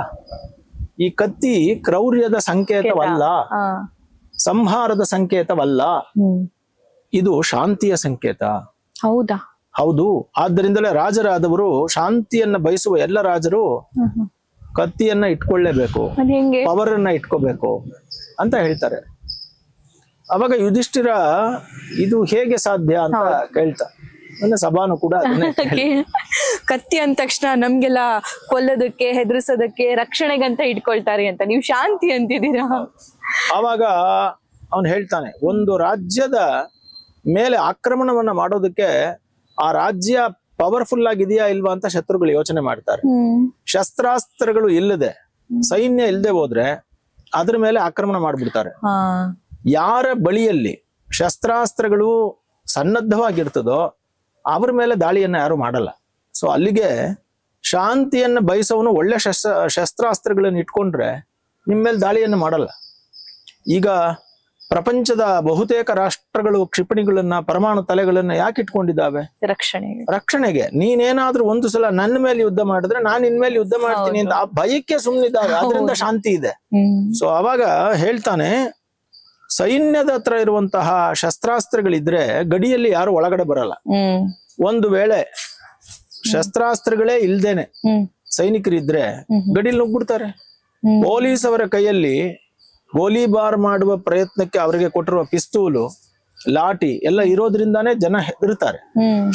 ಈ ಕತ್ತಿ ಕ್ರೌರ್ಯದ ಸಂಕೇತವಲ್ಲ, ಸಂಹಾರದ ಸಂಕೇತವಲ್ಲ, ಇದು ಶಾಂತಿಯ ಸಂಕೇತ. ಹೌದಾ? ಹೌದು. ಆದ್ದರಿಂದಲೇ ರಾಜರಾದವರು, ಶಾಂತಿಯನ್ನ ಬಯಸುವ ಎಲ್ಲ ರಾಜರು ಕತ್ತಿಯನ್ನ ಇಟ್ಕೊಳ್ಳೇಬೇಕು, ಪವರ್ ಅನ್ನ ಇಟ್ಕೋಬೇಕು ಅಂತ ಹೇಳ್ತಾರೆ. ಅವಾಗ ಯುಧಿಷ್ಠಿರ ಇದು ಹೇಗೆ ಸಾಧ್ಯ ಅಂತ ಕೇಳ್ತಾ, ನನ್ನ ಸಭಾನು ಕೂಡ ಕತ್ತಿ ಅಂದ ತಕ್ಷಣ ನಮ್ಗೆಲ್ಲ ಕೊಲ್ಲೋದಕ್ಕೆ, ಹೆದರ್ಸೋದಕ್ಕೆ, ರಕ್ಷಣೆಗಂತ ಇಟ್ಕೊಳ್ತಾರೆ ಅಂತ, ನೀವು ಶಾಂತಿ ಅಂತಿದ್ದೀರಾ. ಅವಾಗ ಅವನು ಹೇಳ್ತಾನೆ, ಒಂದು ರಾಜ್ಯದ ಮೇಲೆ ಆಕ್ರಮಣವನ್ನ ಮಾಡೋದಕ್ಕೆ ಆ ರಾಜ್ಯ ಪವರ್ಫುಲ್ ಆಗಿದೆಯಾ ಇಲ್ವಾ ಅಂತ ಶತ್ರುಗಳು ಯೋಚನೆ ಮಾಡ್ತಾರೆ. ಶಸ್ತ್ರಾಸ್ತ್ರಗಳು ಇಲ್ಲದೆ, ಸೈನ್ಯ ಇಲ್ಲದೆ ಹೋದ್ರೆ ಅದ್ರ ಮೇಲೆ ಆಕ್ರಮಣ ಮಾಡ್ಬಿಡ್ತಾರೆ. ಯಾರ ಬಳಿಯಲ್ಲಿ ಶಸ್ತ್ರಾಸ್ತ್ರಗಳು ಸನ್ನದ್ಧವಾಗಿರ್ತದೋ ಅವ್ರ ಮೇಲೆ ದಾಳಿಯನ್ನ ಯಾರು ಮಾಡಲ್ಲ. ಸೊ ಅಲ್ಲಿಗೆ ಶಾಂತಿಯನ್ನ ಬಯಸೋನು ಒಳ್ಳೆ ಶಸ್ತ್ರಾಸ್ತ್ರಗಳನ್ನ ಇಟ್ಕೊಂಡ್ರೆ ನಿಮ್ಮ ಮೇಲೆ ದಾಳಿಯನ್ನ ಮಾಡಲ್ಲ. ಈಗ ಪ್ರಪಂಚದ ಬಹುತೇಕ ರಾಷ್ಟ್ರಗಳು ಕ್ಷಿಪಣಿಗಳನ್ನ, ಪರಮಾಣು ತಲೆಗಳನ್ನ ಯಾಕೆ ಇಟ್ಕೊಂಡಿದ್ದಾವೆ? ರಕ್ಷಣೆಗೆ. ನೀನೇನಾದ್ರೂ ಒಂದು ಸಲ ನನ್ನ ಮೇಲೆ ಯುದ್ಧ ಮಾಡಿದ್ರೆ ನಾನು ಇನ್ಮೇಲೆ ಯುದ್ಧ ಮಾಡ್ತೀನಿ ಅಂತ ಆ ಭಯಕ್ಕೆ ಸುಮ್ಮನಿದ್ದಾವೆ. ಅದರಿಂದ ಶಾಂತಿ ಇದೆ. ಸೊ ಅವಾಗ ಹೇಳ್ತಾನೆ, ಸೈನ್ಯದ ಹತ್ರ ಇರುವಂತಹ ಶಸ್ತ್ರಾಸ್ತ್ರಗಳಿದ್ರೆ ಗಡಿಯಲ್ಲಿ ಯಾರು ಒಳಗಡೆ ಬರಲ್ಲ. ಒಂದು ವೇಳೆ ಶಸ್ತ್ರಾಸ್ತ್ರಗಳೇ ಇಲ್ದೇನೆ ಸೈನಿಕರಿದ್ರೆ ಗಡಿಯಲ್ಲಿ ನುಗ್ಬಿಡ್ತಾರೆ. ಪೊಲೀಸ್ ಅವರ ಕೈಯಲ್ಲಿ ಗೋಲಿಬಾರ್ ಮಾಡುವ ಪ್ರಯತ್ನಕ್ಕೆ ಅವರಿಗೆ ಕೊಟ್ಟಿರುವ ಪಿಸ್ತೂಲು, ಲಾಠಿ ಎಲ್ಲ ಇರೋದ್ರಿಂದಾನೇ ಜನ ಹೆದರ್ತಾರೆ,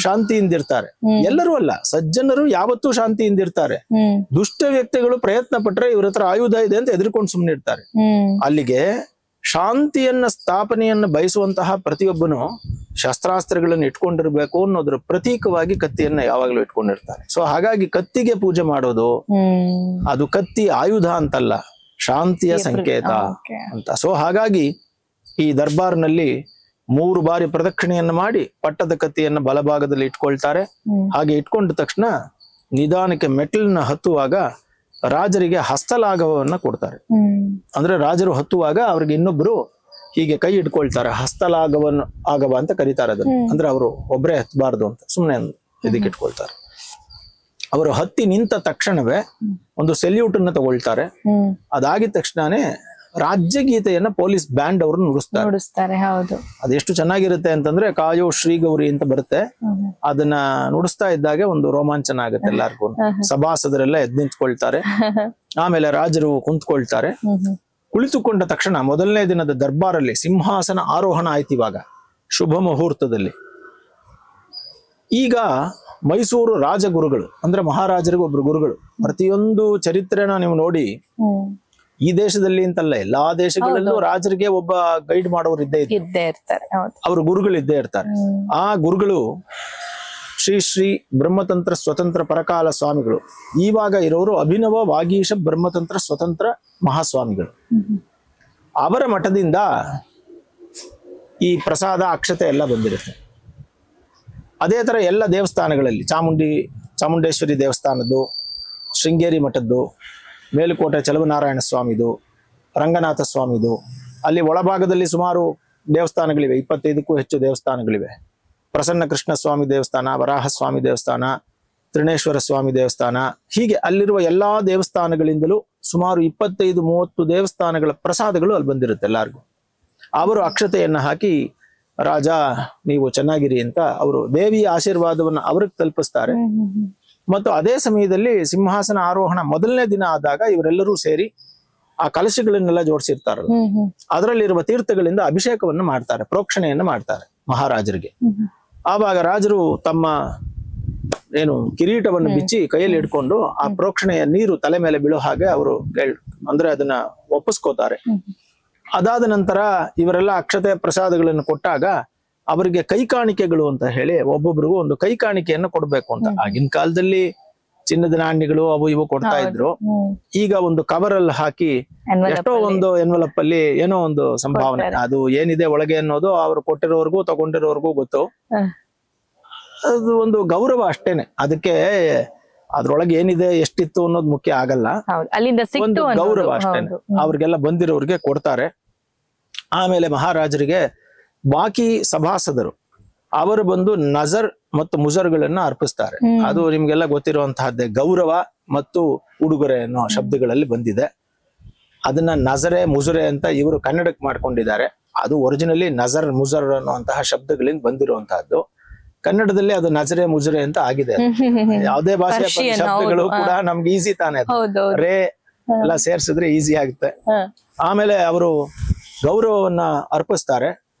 ಶಾಂತಿಯಿಂದ ಇರ್ತಾರೆ. ಎಲ್ಲರೂ ಅಲ್ಲ, ಸಜ್ಜನರು ಯಾವತ್ತೂ ಶಾಂತಿಯಿಂದ ಇರ್ತಾರೆ. ದುಷ್ಟ ವ್ಯಕ್ತಿಗಳು ಪ್ರಯತ್ನ ಪಟ್ರೆ ಇವ್ರ ಹತ್ರ ಆಯುಧ ಇದೆ ಅಂತ ಎದುರ್ಕೊಂಡು ಸುಮ್ಮನೆ ಇರ್ತಾರೆ. ಅಲ್ಲಿಗೆ ಶಾಂತಿಯನ್ನ ಸ್ಥಾಪನೆಯನ್ನ ಬಯಸುವಂತಹ ಪ್ರತಿಯೊಬ್ಬನು ಶಸ್ತ್ರಾಸ್ತ್ರಗಳನ್ನು ಇಟ್ಕೊಂಡಿರ್ಬೇಕು ಅನ್ನೋದ್ರ ಪ್ರತೀಕವಾಗಿ ಕತ್ತಿಯನ್ನ ಯಾವಾಗ್ಲೂ ಇಟ್ಕೊಂಡಿರ್ತಾರೆ. ಸೊ ಹಾಗಾಗಿ ಕತ್ತಿಗೆ ಪೂಜೆ ಮಾಡೋದು, ಅದು ಕತ್ತಿ ಆಯುಧ ಅಂತಲ್ಲ, ಶಾಂತಿಯ ಸಂಕೇತ ಅಂತ. ಸೊ ಹಾಗಾಗಿ ಈ ದರ್ಬಾರ್ನಲ್ಲಿ 3 ಬಾರಿ ಪ್ರದಕ್ಷಿಣೆಯನ್ನ ಮಾಡಿ ಪಟ್ಟದ ಕತ್ತಿಯನ್ನ ಬಲಭಾಗದಲ್ಲಿ ಇಟ್ಕೊಳ್ತಾರೆ. ಹಾಗೆ ಇಟ್ಕೊಂಡ ತಕ್ಷಣ ನಿಧಾನಕ್ಕೆ ಮೆಟ್ಲನ್ನ ಹತ್ತುವಾಗ ರಾಜರಿಗೆ ಹಸ್ತಲಾಘವನ್ನ ಕೊಡ್ತಾರೆ. ಅಂದ್ರೆ ರಾಜರು ಹತ್ತುವಾಗ ಅವ್ರಿಗೆ ಇನ್ನೊಬ್ರು ಹೀಗೆ ಕೈ ಇಟ್ಕೊಳ್ತಾರೆ. ಆಗವ ಅಂತ ಕರೀತಾರೆ ಅದನ್ನ. ಅಂದ್ರೆ ಅವರು ಒಬ್ಬರೇ ಹತ್ತಬಾರ್ದು ಅಂತ ಸುಮ್ಮನೆ ಇದಕ್ಕೆ ಇಟ್ಕೊಳ್ತಾರೆ. ಅವರು ಹತ್ತಿ ನಿಂತ ತಕ್ಷಣವೇ ಒಂದು ಸೆಲ್ಯೂಟ್ ಅನ್ನ ತಗೊಳ್ತಾರೆ. ಅದಾಗಿದ ತಕ್ಷಣನೇ ರಾಜ್ಯಗೀತೆಯನ್ನ ಪೊಲೀಸ್ ಬ್ಯಾಂಡ್ ಅವರು ನುಡಿಸ್ತಾರೆ. ಅದೆಷ್ಟು ಚೆನ್ನಾಗಿರುತ್ತೆ ಅಂತಂದ್ರೆ, ಕಾಯೋ ಶ್ರೀ ಗೌರಿ ಅಂತ ಬರುತ್ತೆ. ಅದನ್ನ ನುಡಿಸ್ತಾ ಇದ್ದಾಗೆ ಒಂದು ರೋಮಾಂಚನ ಆಗುತ್ತೆ ಎಲ್ಲಾರ್ಗು. ಸಭಾಸದರೆಲ್ಲ ಎದ್ ನಿಂತ್ಕೊಳ್ತಾರೆ. ಆಮೇಲೆ ರಾಜರು ಕುಂತ್ಕೊಳ್ತಾರೆ. ಕುಳಿತುಕೊಂಡ ತಕ್ಷಣ ಮೊದಲನೇ ದಿನದ ದರ್ಬಾರಲ್ಲಿ ಸಿಂಹಾಸನ ಆರೋಹಣ ಆಯ್ತು. ಇವಾಗ ಶುಭ ಮುಹೂರ್ತದಲ್ಲಿ ಈಗ ಮೈಸೂರು ರಾಜಗುರುಗಳು ಅಂದ್ರೆ ಮಹಾರಾಜರಿಗೆ ಒಬ್ರು ಗುರುಗಳು. ಪ್ರತಿಯೊಂದು ಚರಿತ್ರೆನ ನೀವು ನೋಡಿ, ಈ ದೇಶದಲ್ಲಿ ಅಂತಲ್ಲ, ಎಲ್ಲಾ ದೇಶಗಳಲ್ಲೂ ರಾಜರಿಗೆ ಒಬ್ಬ ಗೈಡ್ ಮಾಡೋರು ಇದ್ದೇ ಇರ್ತಾರೆ. ಅವ್ರ ಗುರುಗಳು ಇದ್ದೇ ಇರ್ತಾರೆ. ಆ ಗುರುಗಳು ಶ್ರೀ ಶ್ರೀ ಬ್ರಹ್ಮತಂತ್ರ ಸ್ವತಂತ್ರ ಪರಕಾಲ ಸ್ವಾಮಿಗಳು. ಇವಾಗ ಇರೋರು ಅಭಿನವ ವಾಗೀಶ ಬ್ರಹ್ಮತಂತ್ರ ಸ್ವತಂತ್ರ ಮಹಾಸ್ವಾಮಿಗಳು. ಅವರ ಮಠದಿಂದ ಈ ಪ್ರಸಾದ ಅಕ್ಷತೆ ಎಲ್ಲ ಬಂದಿರುತ್ತೆ. ಅದೇ ತರ ಎಲ್ಲ ದೇವಸ್ಥಾನಗಳಲ್ಲಿ ಚಾಮುಂಡೇಶ್ವರಿ ದೇವಸ್ಥಾನದ್ದು, ಶೃಂಗೇರಿ ಮಠದ್ದು, ಮೇಲುಕೋಟೆ ಚಲುವನಾರಾಯಣ ಸ್ವಾಮಿದು, ರಂಗನಾಥ ಸ್ವಾಮಿದು, ಅಲ್ಲಿ ಒಳಭಾಗದಲ್ಲಿ ಸುಮಾರು ದೇವಸ್ಥಾನಗಳಿವೆ, 25ಕ್ಕೂ ಹೆಚ್ಚು ದೇವಸ್ಥಾನಗಳಿವೆ. ಪ್ರಸನ್ನ ಕೃಷ್ಣ ಸ್ವಾಮಿ ದೇವಸ್ಥಾನ, ವರಾಹ ಸ್ವಾಮಿ ದೇವಸ್ಥಾನ, ತ್ರಿನೇಶ್ವರ ಸ್ವಾಮಿ ದೇವಸ್ಥಾನ, ಹೀಗೆ ಅಲ್ಲಿರುವ ಎಲ್ಲಾ ದೇವಸ್ಥಾನಗಳಿಂದಲೂ ಸುಮಾರು 25-30 ದೇವಸ್ಥಾನಗಳ ಪ್ರಸಾದಗಳು ಅಲ್ಲಿ ಬಂದಿರುತ್ತೆ ಎಲ್ಲರಿಗೂ. ಅವರು ಅಕ್ಷತೆಯನ್ನ ಹಾಕಿ, ರಾಜ ನೀವು ಚೆನ್ನಾಗಿರಿ ಅಂತ ಅವರು ದೇವಿಯ ಆಶೀರ್ವಾದವನ್ನು ಅವ್ರಿಗೆ ತಲುಪಿಸ್ತಾರೆ. ಮತ್ತು ಅದೇ ಸಮಯದಲ್ಲಿ ಸಿಂಹಾಸನ ಆರೋಹಣ ಮೊದಲನೇ ದಿನ ಆದಾಗ ಇವರೆಲ್ಲರೂ ಸೇರಿ ಆ ಕಲಶಗಳನ್ನೆಲ್ಲ ಜೋಡಿಸಿರ್ತಾರಲ್ಲ, ಅದರಲ್ಲಿರುವ ತೀರ್ಥಗಳಿಂದ ಅಭಿಷೇಕವನ್ನು ಮಾಡ್ತಾರೆ, ಪ್ರೋಕ್ಷಣೆಯನ್ನು ಮಾಡ್ತಾರೆ ಮಹಾರಾಜರಿಗೆ. ಆವಾಗ ರಾಜರು ತಮ್ಮ ಕಿರೀಟವನ್ನು ಬಿಚ್ಚಿ ಕೈಯಲ್ಲಿ ಹಿಡ್ಕೊಂಡು ಆ ಪ್ರೋಕ್ಷಣೆಯ ನೀರು ತಲೆ ಮೇಲೆ ಬೀಳೋ ಹಾಗೆ ಅವರು ಅಂದ್ರೆ ಅದನ್ನ ಒಪ್ಪಿಸ್ಕೋತಾರೆ. ಅದಾದ ನಂತರ ಇವರೆಲ್ಲ ಅಕ್ಷತೆ ಪ್ರಸಾದಗಳನ್ನು ಕೊಟ್ಟಾಗ ಅವರಿಗೆ ಕೈಕಾಣಿಕೆಗಳು ಅಂತ ಹೇಳಿ ಒಬ್ಬೊಬ್ರಿಗೂ ಒಂದು ಕೈಕಾಣಿಕೆಯನ್ನು ಕೊಡ್ಬೇಕು ಅಂತ. ಆಗಿನ ಕಾಲದಲ್ಲಿ ಚಿನ್ನದ ನಾಣ್ಯಗಳು ಅವು ಇವು ಕೊಡ್ತಾ ಇದ್ರು. ಈಗ ಒಂದು ಕವರ್ ಅಲ್ಲಿ ಹಾಕಿ ಎಷ್ಟೋ ಒಂದು ಎನ್ವಲಪ್ ಅಲ್ಲಿ ಏನೋ ಒಂದು ಸಂಭಾವನೆ, ಅದು ಏನಿದೆ ಒಳಗೆ ಅನ್ನೋದು ಅವ್ರು ಕೊಟ್ಟಿರೋರ್ಗೂ ತಗೊಂಡಿರೋರ್ಗೂ ಗೊತ್ತು. ಅದು ಒಂದು ಗೌರವ ಅಷ್ಟೇನೆ, ಅದಕ್ಕೆ ಅದ್ರೊಳಗೆ ಏನಿದೆ ಎಷ್ಟಿತ್ತು ಅನ್ನೋದು ಮುಖ್ಯ ಆಗಲ್ಲ, ಒಂದು ಗೌರವ ಅಷ್ಟೇನೆ. ಅವ್ರಿಗೆಲ್ಲ ಬಂದಿರೋರ್ಗೆ ಕೊಡ್ತಾರೆ. ಆಮೇಲೆ ಮಹಾರಾಜರಿಗೆ ಬಾಕಿ ಸಭಾಸದರು ಅವರು ಬಂದು ನಜರ್ ಮತ್ತು ಮುಜರ್ಗಳನ್ನ ಅರ್ಪಿಸ್ತಾರೆ. ಅದು ನಿಮ್ಗೆಲ್ಲ ಗೊತ್ತಿರುವಂತಹದ್ದೇ, ಗೌರವ ಮತ್ತು ಉಡುಗೊರೆ ಅನ್ನೋ ಶಬ್ದಗಳಲ್ಲಿ ಬಂದಿದೆ. ಅದನ್ನ ನಜರೆ ಮುಜರೆ ಅಂತ ಇವರು ಕನ್ನಡಕ್ಕೆ ಮಾಡ್ಕೊಂಡಿದ್ದಾರೆ. ಅದು ಒರಿಜಿನಲಿ ನಜರ್ ಮುಜರ್ ಅನ್ನುವಂತಹ ಶಬ್ದಗಳಿಂದ ಬಂದಿರುವಂತಹದ್ದು. ಕನ್ನಡದಲ್ಲಿ ಅದು ನಜರೆ ಮುಜರೆ ಅಂತ ಆಗಿದೆ. ಯಾವುದೇ ಭಾಷೆಯ ಶಬ್ದಗಳು ಕೂಡ ನಮ್ಗೆ ಈಸಿ ತಾನೆ, ರೇ ಎಲ್ಲ ಸೇರ್ಸಿದ್ರೆ ಈಸಿ ಆಗುತ್ತೆ. ಆಮೇಲೆ ಅವರು ಗೌರವವನ್ನ ಅರ್ಪಿಸ್ತಾರೆ.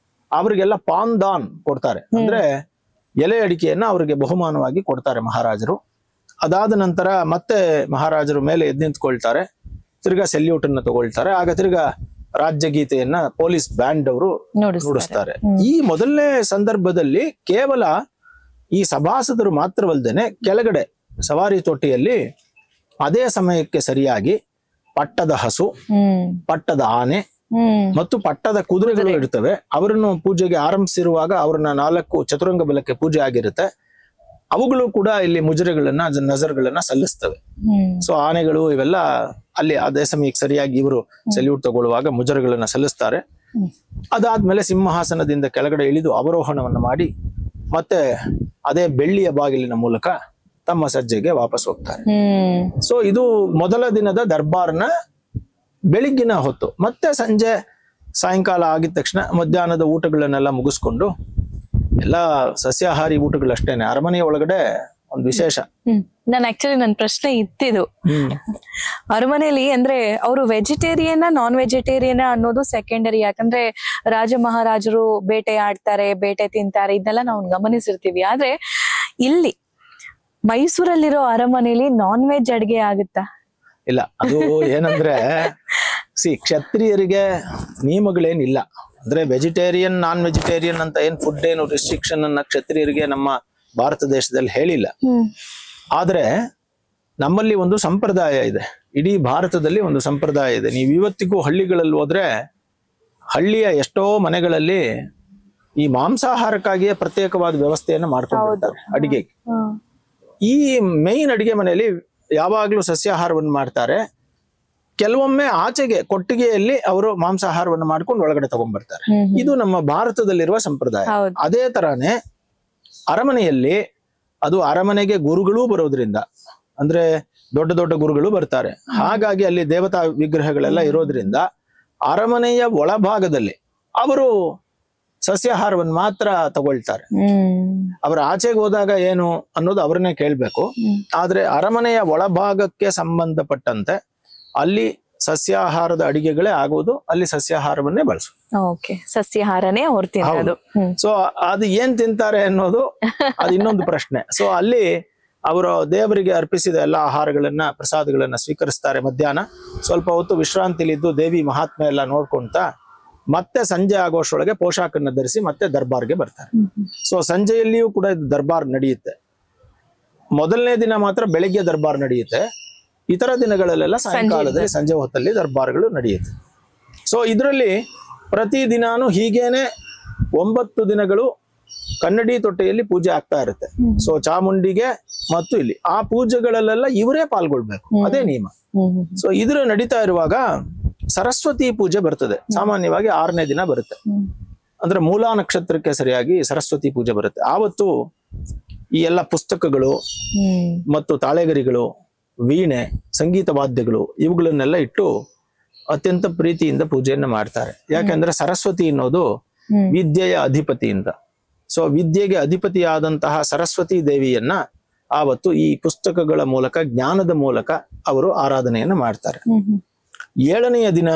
ಅವ್ರಿಗೆಲ್ಲ ಪಾನ್ದಾನ್ ಕೊಡ್ತಾರೆ, ಅಂದ್ರೆ ಎಲೆ ಅಡಿಕೆಯನ್ನ ಅವ್ರಿಗೆ ಬಹುಮಾನವಾಗಿ ಕೊಡ್ತಾರೆ ಮಹಾರಾಜರು. ಅದಾದ ನಂತರ ಮತ್ತೆ ಮಹಾರಾಜರು ಮೇಲೆ ಎದ್ದು ನಿಂತ್ಕೊಳ್ತಾರೆ, ತಿರ್ಗಾ ಸೆಲ್ಯೂಟ್ ಅನ್ನ ತಗೊಳ್ತಾರೆ. ಆಗ ತಿರ್ಗಾ ರಾಜ್ಯ ಗೀತೆಯನ್ನ ಪೊಲೀಸ್ ಬ್ಯಾಂಡ್ ಅವರು ನುಡಿಸ್ತಾರೆ. ಈ ಮೊದಲನೇ ಸಂದರ್ಭದಲ್ಲಿ ಕೇವಲ ಈ ಸಭಾಸದರು ಮಾತ್ರವಲ್ಲದೇನೆ ಕೆಳಗಡೆ ಸವಾರಿ ತೊಟ್ಟಿಯಲ್ಲಿ ಅದೇ ಸಮಯಕ್ಕೆ ಸರಿಯಾಗಿ ಪಟ್ಟದ ಹಸು, ಪಟ್ಟದ ಆನೆ ಮತ್ತು ಪಟ್ಟದ ಕುದುರೆಗಳು ಇರ್ತವೆ. ಅವರನ್ನು ಪೂಜೆಗೆ ಆರಂಭಿಸಿರುವಾಗ ಅವ್ರನ್ನ 4 ಚತುರಂಗ ಬಲಕ್ಕೆ ಪೂಜೆ ಆಗಿರುತ್ತೆ. ಅವುಗಳು ಕೂಡ ಇಲ್ಲಿ ಮುಜರೆಗಳನ್ನ ನಜರ್ಗಳನ್ನ ಸಲ್ಲಿಸ್ತವೆ. ಸೊ ಆನೆಗಳು ಇವೆಲ್ಲ ಅಲ್ಲಿ ಅದೇ ಸಮಯಕ್ಕೆ ಸರಿಯಾಗಿ ಇವರು ಸೆಲ್ಯೂಟ್ ತಗೊಳ್ಳುವಾಗ ಮುಜರೆಗಳನ್ನ ಸಲ್ಲಿಸ್ತಾರೆ. ಅದಾದ್ಮೇಲೆ ಸಿಂಹಾಸನದಿಂದ ಕೆಳಗಡೆ ಇಳಿದು ಅವರೋಹಣವನ್ನು ಮಾಡಿ ಮತ್ತೆ ಅದೇ ಬೆಳ್ಳಿಯ ಬಾಗಿಲಿನ ಮೂಲಕ ತಮ್ಮ ಸಜ್ಜೆಗೆ ವಾಪಸ್ ಹೋಗ್ತಾರೆ. ಸೊ ಇದು ಮೊದಲ ದಿನದ ದರ್ಬಾರ್ನ ಬೆಳಿಗ್ಗಿನ ಹೊತ್ತು. ಮತ್ತೆ ಸಾಯಂಕಾಲ ಆಗಿದ ತಕ್ಷಣ ಮಧ್ಯಾಹ್ನದ ಊಟಗಳನ್ನೆಲ್ಲ ಮುಗಿಸ್ಕೊಂಡು, ಎಲ್ಲ ಸಸ್ಯಾಹಾರಿ ಊಟಗಳಷ್ಟೇನೆ. ಅರಮನೆಯ ಒಳಗಡೆ ಒಂದು ವಿಶೇಷ, ನನ್ ಪ್ರಶ್ನೆ ಇತ್ತಿದು, ಅರಮನೆಯಲ್ಲಿ ಅಂದ್ರೆ ಅವರು ವೆಜಿಟೇರಿಯನ್ ನಾನ್ ವೆಜಿಟೇರಿಯನ್ ಅನ್ನೋದು ಸೆಕೆಂಡರಿ. ಯಾಕಂದ್ರೆ ರಾಜ ಮಹಾರಾಜರು ಬೇಟೆ ಆಡ್ತಾರೆ, ಬೇಟೆ ತಿಂತಾರೆ, ಇದನ್ನೆಲ್ಲ ನಾವು ಗಮನಿಸಿರ್ತೀವಿ. ಆದ್ರೆ ಇಲ್ಲಿ ಮೈಸೂರಲ್ಲಿರೋ ಅರಮನೆಯಲ್ಲಿ ನಾನ್ ವೆಜ್ ಅಡ್ಗೆ ಆಗುತ್ತಾ? ಇಲ್ಲ, ಅದು ಏನಂದ್ರೆ ಕ್ಷತ್ರಿಯರಿಗೆ ನಿಯಮಗಳೇನಿಲ್ಲ. ಅಂದ್ರೆ ವೆಜಿಟೇರಿಯನ್ ನಾನ್ ವೆಜಿಟೇರಿಯನ್ ಅಂತ ಏನ್ ಫುಡ್ ಏನು ರಿಸ್ಟ್ರಿಕ್ಷನ್ ಅನ್ನ ಕ್ಷತ್ರಿಯರಿಗೆ ನಮ್ಮ ಭಾರತ ದೇಶದಲ್ಲಿ ಹೇಳಿಲ್ಲ. ಆದ್ರೆ ನಮ್ಮಲ್ಲಿ ಒಂದು ಸಂಪ್ರದಾಯ ಇದೆ, ಇಡೀ ಭಾರತದಲ್ಲಿ ಒಂದು ಸಂಪ್ರದಾಯ ಇದೆ. ನೀವು ಇವತ್ತಿಗೂ ಹಳ್ಳಿಗಳಲ್ಲಿ ಹೋದ್ರೆ ಹಳ್ಳಿಯ ಎಷ್ಟೋ ಮನೆಗಳಲ್ಲಿ ಈ ಮಾಂಸಾಹಾರಕ್ಕಾಗಿಯೇ ಪ್ರತ್ಯೇಕವಾದ ವ್ಯವಸ್ಥೆಯನ್ನು ಮಾಡ್ಕೊಂಡಿರ್ತಾರೆ ಅಡಿಗೆಗೆ. ಈ ಮೇನ್ ಅಡಿಗೆ ಮನೆಯಲ್ಲಿ ಯಾವಾಗ್ಲೂ ಸಸ್ಯಾಹಾರವನ್ನು ಮಾಡ್ತಾರೆ. ಕೆಲವೊಮ್ಮೆ ಆಚೆಗೆ ಕೊಟ್ಟಿಗೆಯಲ್ಲಿ ಅವರು ಮಾಂಸಾಹಾರವನ್ನು ಮಾಡ್ಕೊಂಡು ಒಳಗಡೆ ತಗೊಂಡ್ಬರ್ತಾರೆ. ಇದು ನಮ್ಮ ಭಾರತದಲ್ಲಿರುವ ಸಂಪ್ರದಾಯ. ಅದೇ ತರಾನೇ ಅರಮನೆಯಲ್ಲಿ, ಅದು ಅರಮನೆಗೆ ಗುರುಗಳೂ ಬರೋದ್ರಿಂದ, ಅಂದ್ರೆ ದೊಡ್ಡ ದೊಡ್ಡ ಗುರುಗಳು ಬರ್ತಾರೆ, ಹಾಗಾಗಿ ಅಲ್ಲಿ ದೇವತಾ ವಿಗ್ರಹಗಳೆಲ್ಲ ಇರೋದ್ರಿಂದ ಅರಮನೆಯ ಒಳಭಾಗದಲ್ಲಿ ಅವರು ಸಸ್ಯಾಹಾರವನ್ನು ಮಾತ್ರ ತಗೊಳ್ತಾರೆ. ಅವರ ಆಚೆಗೆ ಹೋದಾಗ ಏನು ಅನ್ನೋದು ಅವ್ರನ್ನೇ ಕೇಳ್ಬೇಕು. ಆದ್ರೆ ಅರಮನೆಯ ಒಳಭಾಗಕ್ಕೆ ಸಂಬಂಧಪಟ್ಟಂತೆ ಅಲ್ಲಿ ಸಸ್ಯಾಹಾರದ ಅಡಿಗೆಗಳೇ ಆಗೋದು, ಅಲ್ಲಿ ಸಸ್ಯಾಹಾರವನ್ನೇ ಬಳಸೋದು. ಸಸ್ಯಾಹಾರನೇ ಅವ್ರು ತಿನ್ನೋದು. ಸೊ ಅದು ಏನ್ ತಿಂತಾರೆ ಅನ್ನೋದು ಅದು ಇನ್ನೊಂದು ಪ್ರಶ್ನೆ. ಸೊ ಅಲ್ಲಿ ಅವರು ದೇವರಿಗೆ ಅರ್ಪಿಸಿದ ಎಲ್ಲ ಆಹಾರಗಳನ್ನ, ಪ್ರಸಾದಗಳನ್ನ ಸ್ವೀಕರಿಸ್ತಾರೆ. ಮಧ್ಯಾಹ್ನ ಸ್ವಲ್ಪ ಹೊತ್ತು ವಿಶ್ರಾಂತಿಲಿದ್ದು ದೇವಿ ಮಹಾತ್ಮೆ ಎಲ್ಲ ನೋಡ್ಕೊಂತ ಮತ್ತೆ ಸಂಜೆ ಆಗೋಷ್ಟೊಳಗೆ ಪೋಷಾಕನ್ನ ಧರಿಸಿ ಮತ್ತೆ ದರ್ಬಾರ್ಗೆ ಬರ್ತಾರೆ. ಸೊ ಸಂಜೆಯಲ್ಲಿಯೂ ಕೂಡ ಇದು ದರ್ಬಾರ್ ನಡೆಯುತ್ತೆ. ಮೊದಲನೇ ದಿನ ಮಾತ್ರ ಬೆಳಿಗ್ಗೆ ದರ್ಬಾರ್ ನಡೆಯುತ್ತೆ, ಇತರ ದಿನಗಳಲ್ಲೆಲ್ಲ ಸಾಯಂಕಾಲದಲ್ಲಿ ಸಂಜೆ ಹೊತ್ತಲ್ಲಿ ದರ್ಬಾರ್ಗಳು ನಡೆಯುತ್ತೆ. ಸೊ ಇದರಲ್ಲಿ ಪ್ರತಿ ದಿನಾನು ಹೀಗೇನೆ 9 ದಿನಗಳು ಕನ್ನಡಿ ತೊಟ್ಟೆಯಲ್ಲಿ ಪೂಜೆ ಆಗ್ತಾ ಇರುತ್ತೆ. ಸೊ ಚಾಮುಂಡಿಗೆ ಮತ್ತು ಇಲ್ಲಿ ಆ ಪೂಜೆಗಳಲ್ಲೆಲ್ಲ ಇವರೇ ಪಾಲ್ಗೊಳ್ಬೇಕು, ಅದೇ ನಿಯಮ. ಸೊ ಇದ್ರ ನಡೀತಾ ಇರುವಾಗ ಸರಸ್ವತಿ ಪೂಜೆ ಬರ್ತದೆ. ಸಾಮಾನ್ಯವಾಗಿ 6ನೇ ದಿನ ಬರುತ್ತೆ, ಅಂದ್ರೆ ಮೂಲಾ ನಕ್ಷತ್ರಕ್ಕೆ ಸರಿಯಾಗಿ ಸರಸ್ವತಿ ಪೂಜೆ ಬರುತ್ತೆ. ಆವತ್ತು ಈ ಎಲ್ಲ ಪುಸ್ತಕಗಳು ಮತ್ತು ತಾಳೆಗರಿಗಳು, ವೀಣೆ, ಸಂಗೀತ ವಾದ್ಯಗಳು ಇವುಗಳನ್ನೆಲ್ಲ ಇಟ್ಟು ಅತ್ಯಂತ ಪ್ರೀತಿಯಿಂದ ಪೂಜೆಯನ್ನ ಮಾಡ್ತಾರೆ. ಯಾಕಂದ್ರೆ ಸರಸ್ವತಿ ಅನ್ನೋದು ವಿದ್ಯೆಯ ಅಧಿಪತಿಯಿಂದ. ಸೊ ವಿದ್ಯೆಗೆ ಅಧಿಪತಿಯಾದಂತಹ ಸರಸ್ವತಿ ದೇವಿಯನ್ನ ಆವತ್ತು ಈ ಪುಸ್ತಕಗಳ ಮೂಲಕ, ಜ್ಞಾನದ ಮೂಲಕ ಅವರು ಆರಾಧನೆಯನ್ನ ಮಾಡ್ತಾರೆ. 7ನೆಯ ದಿನ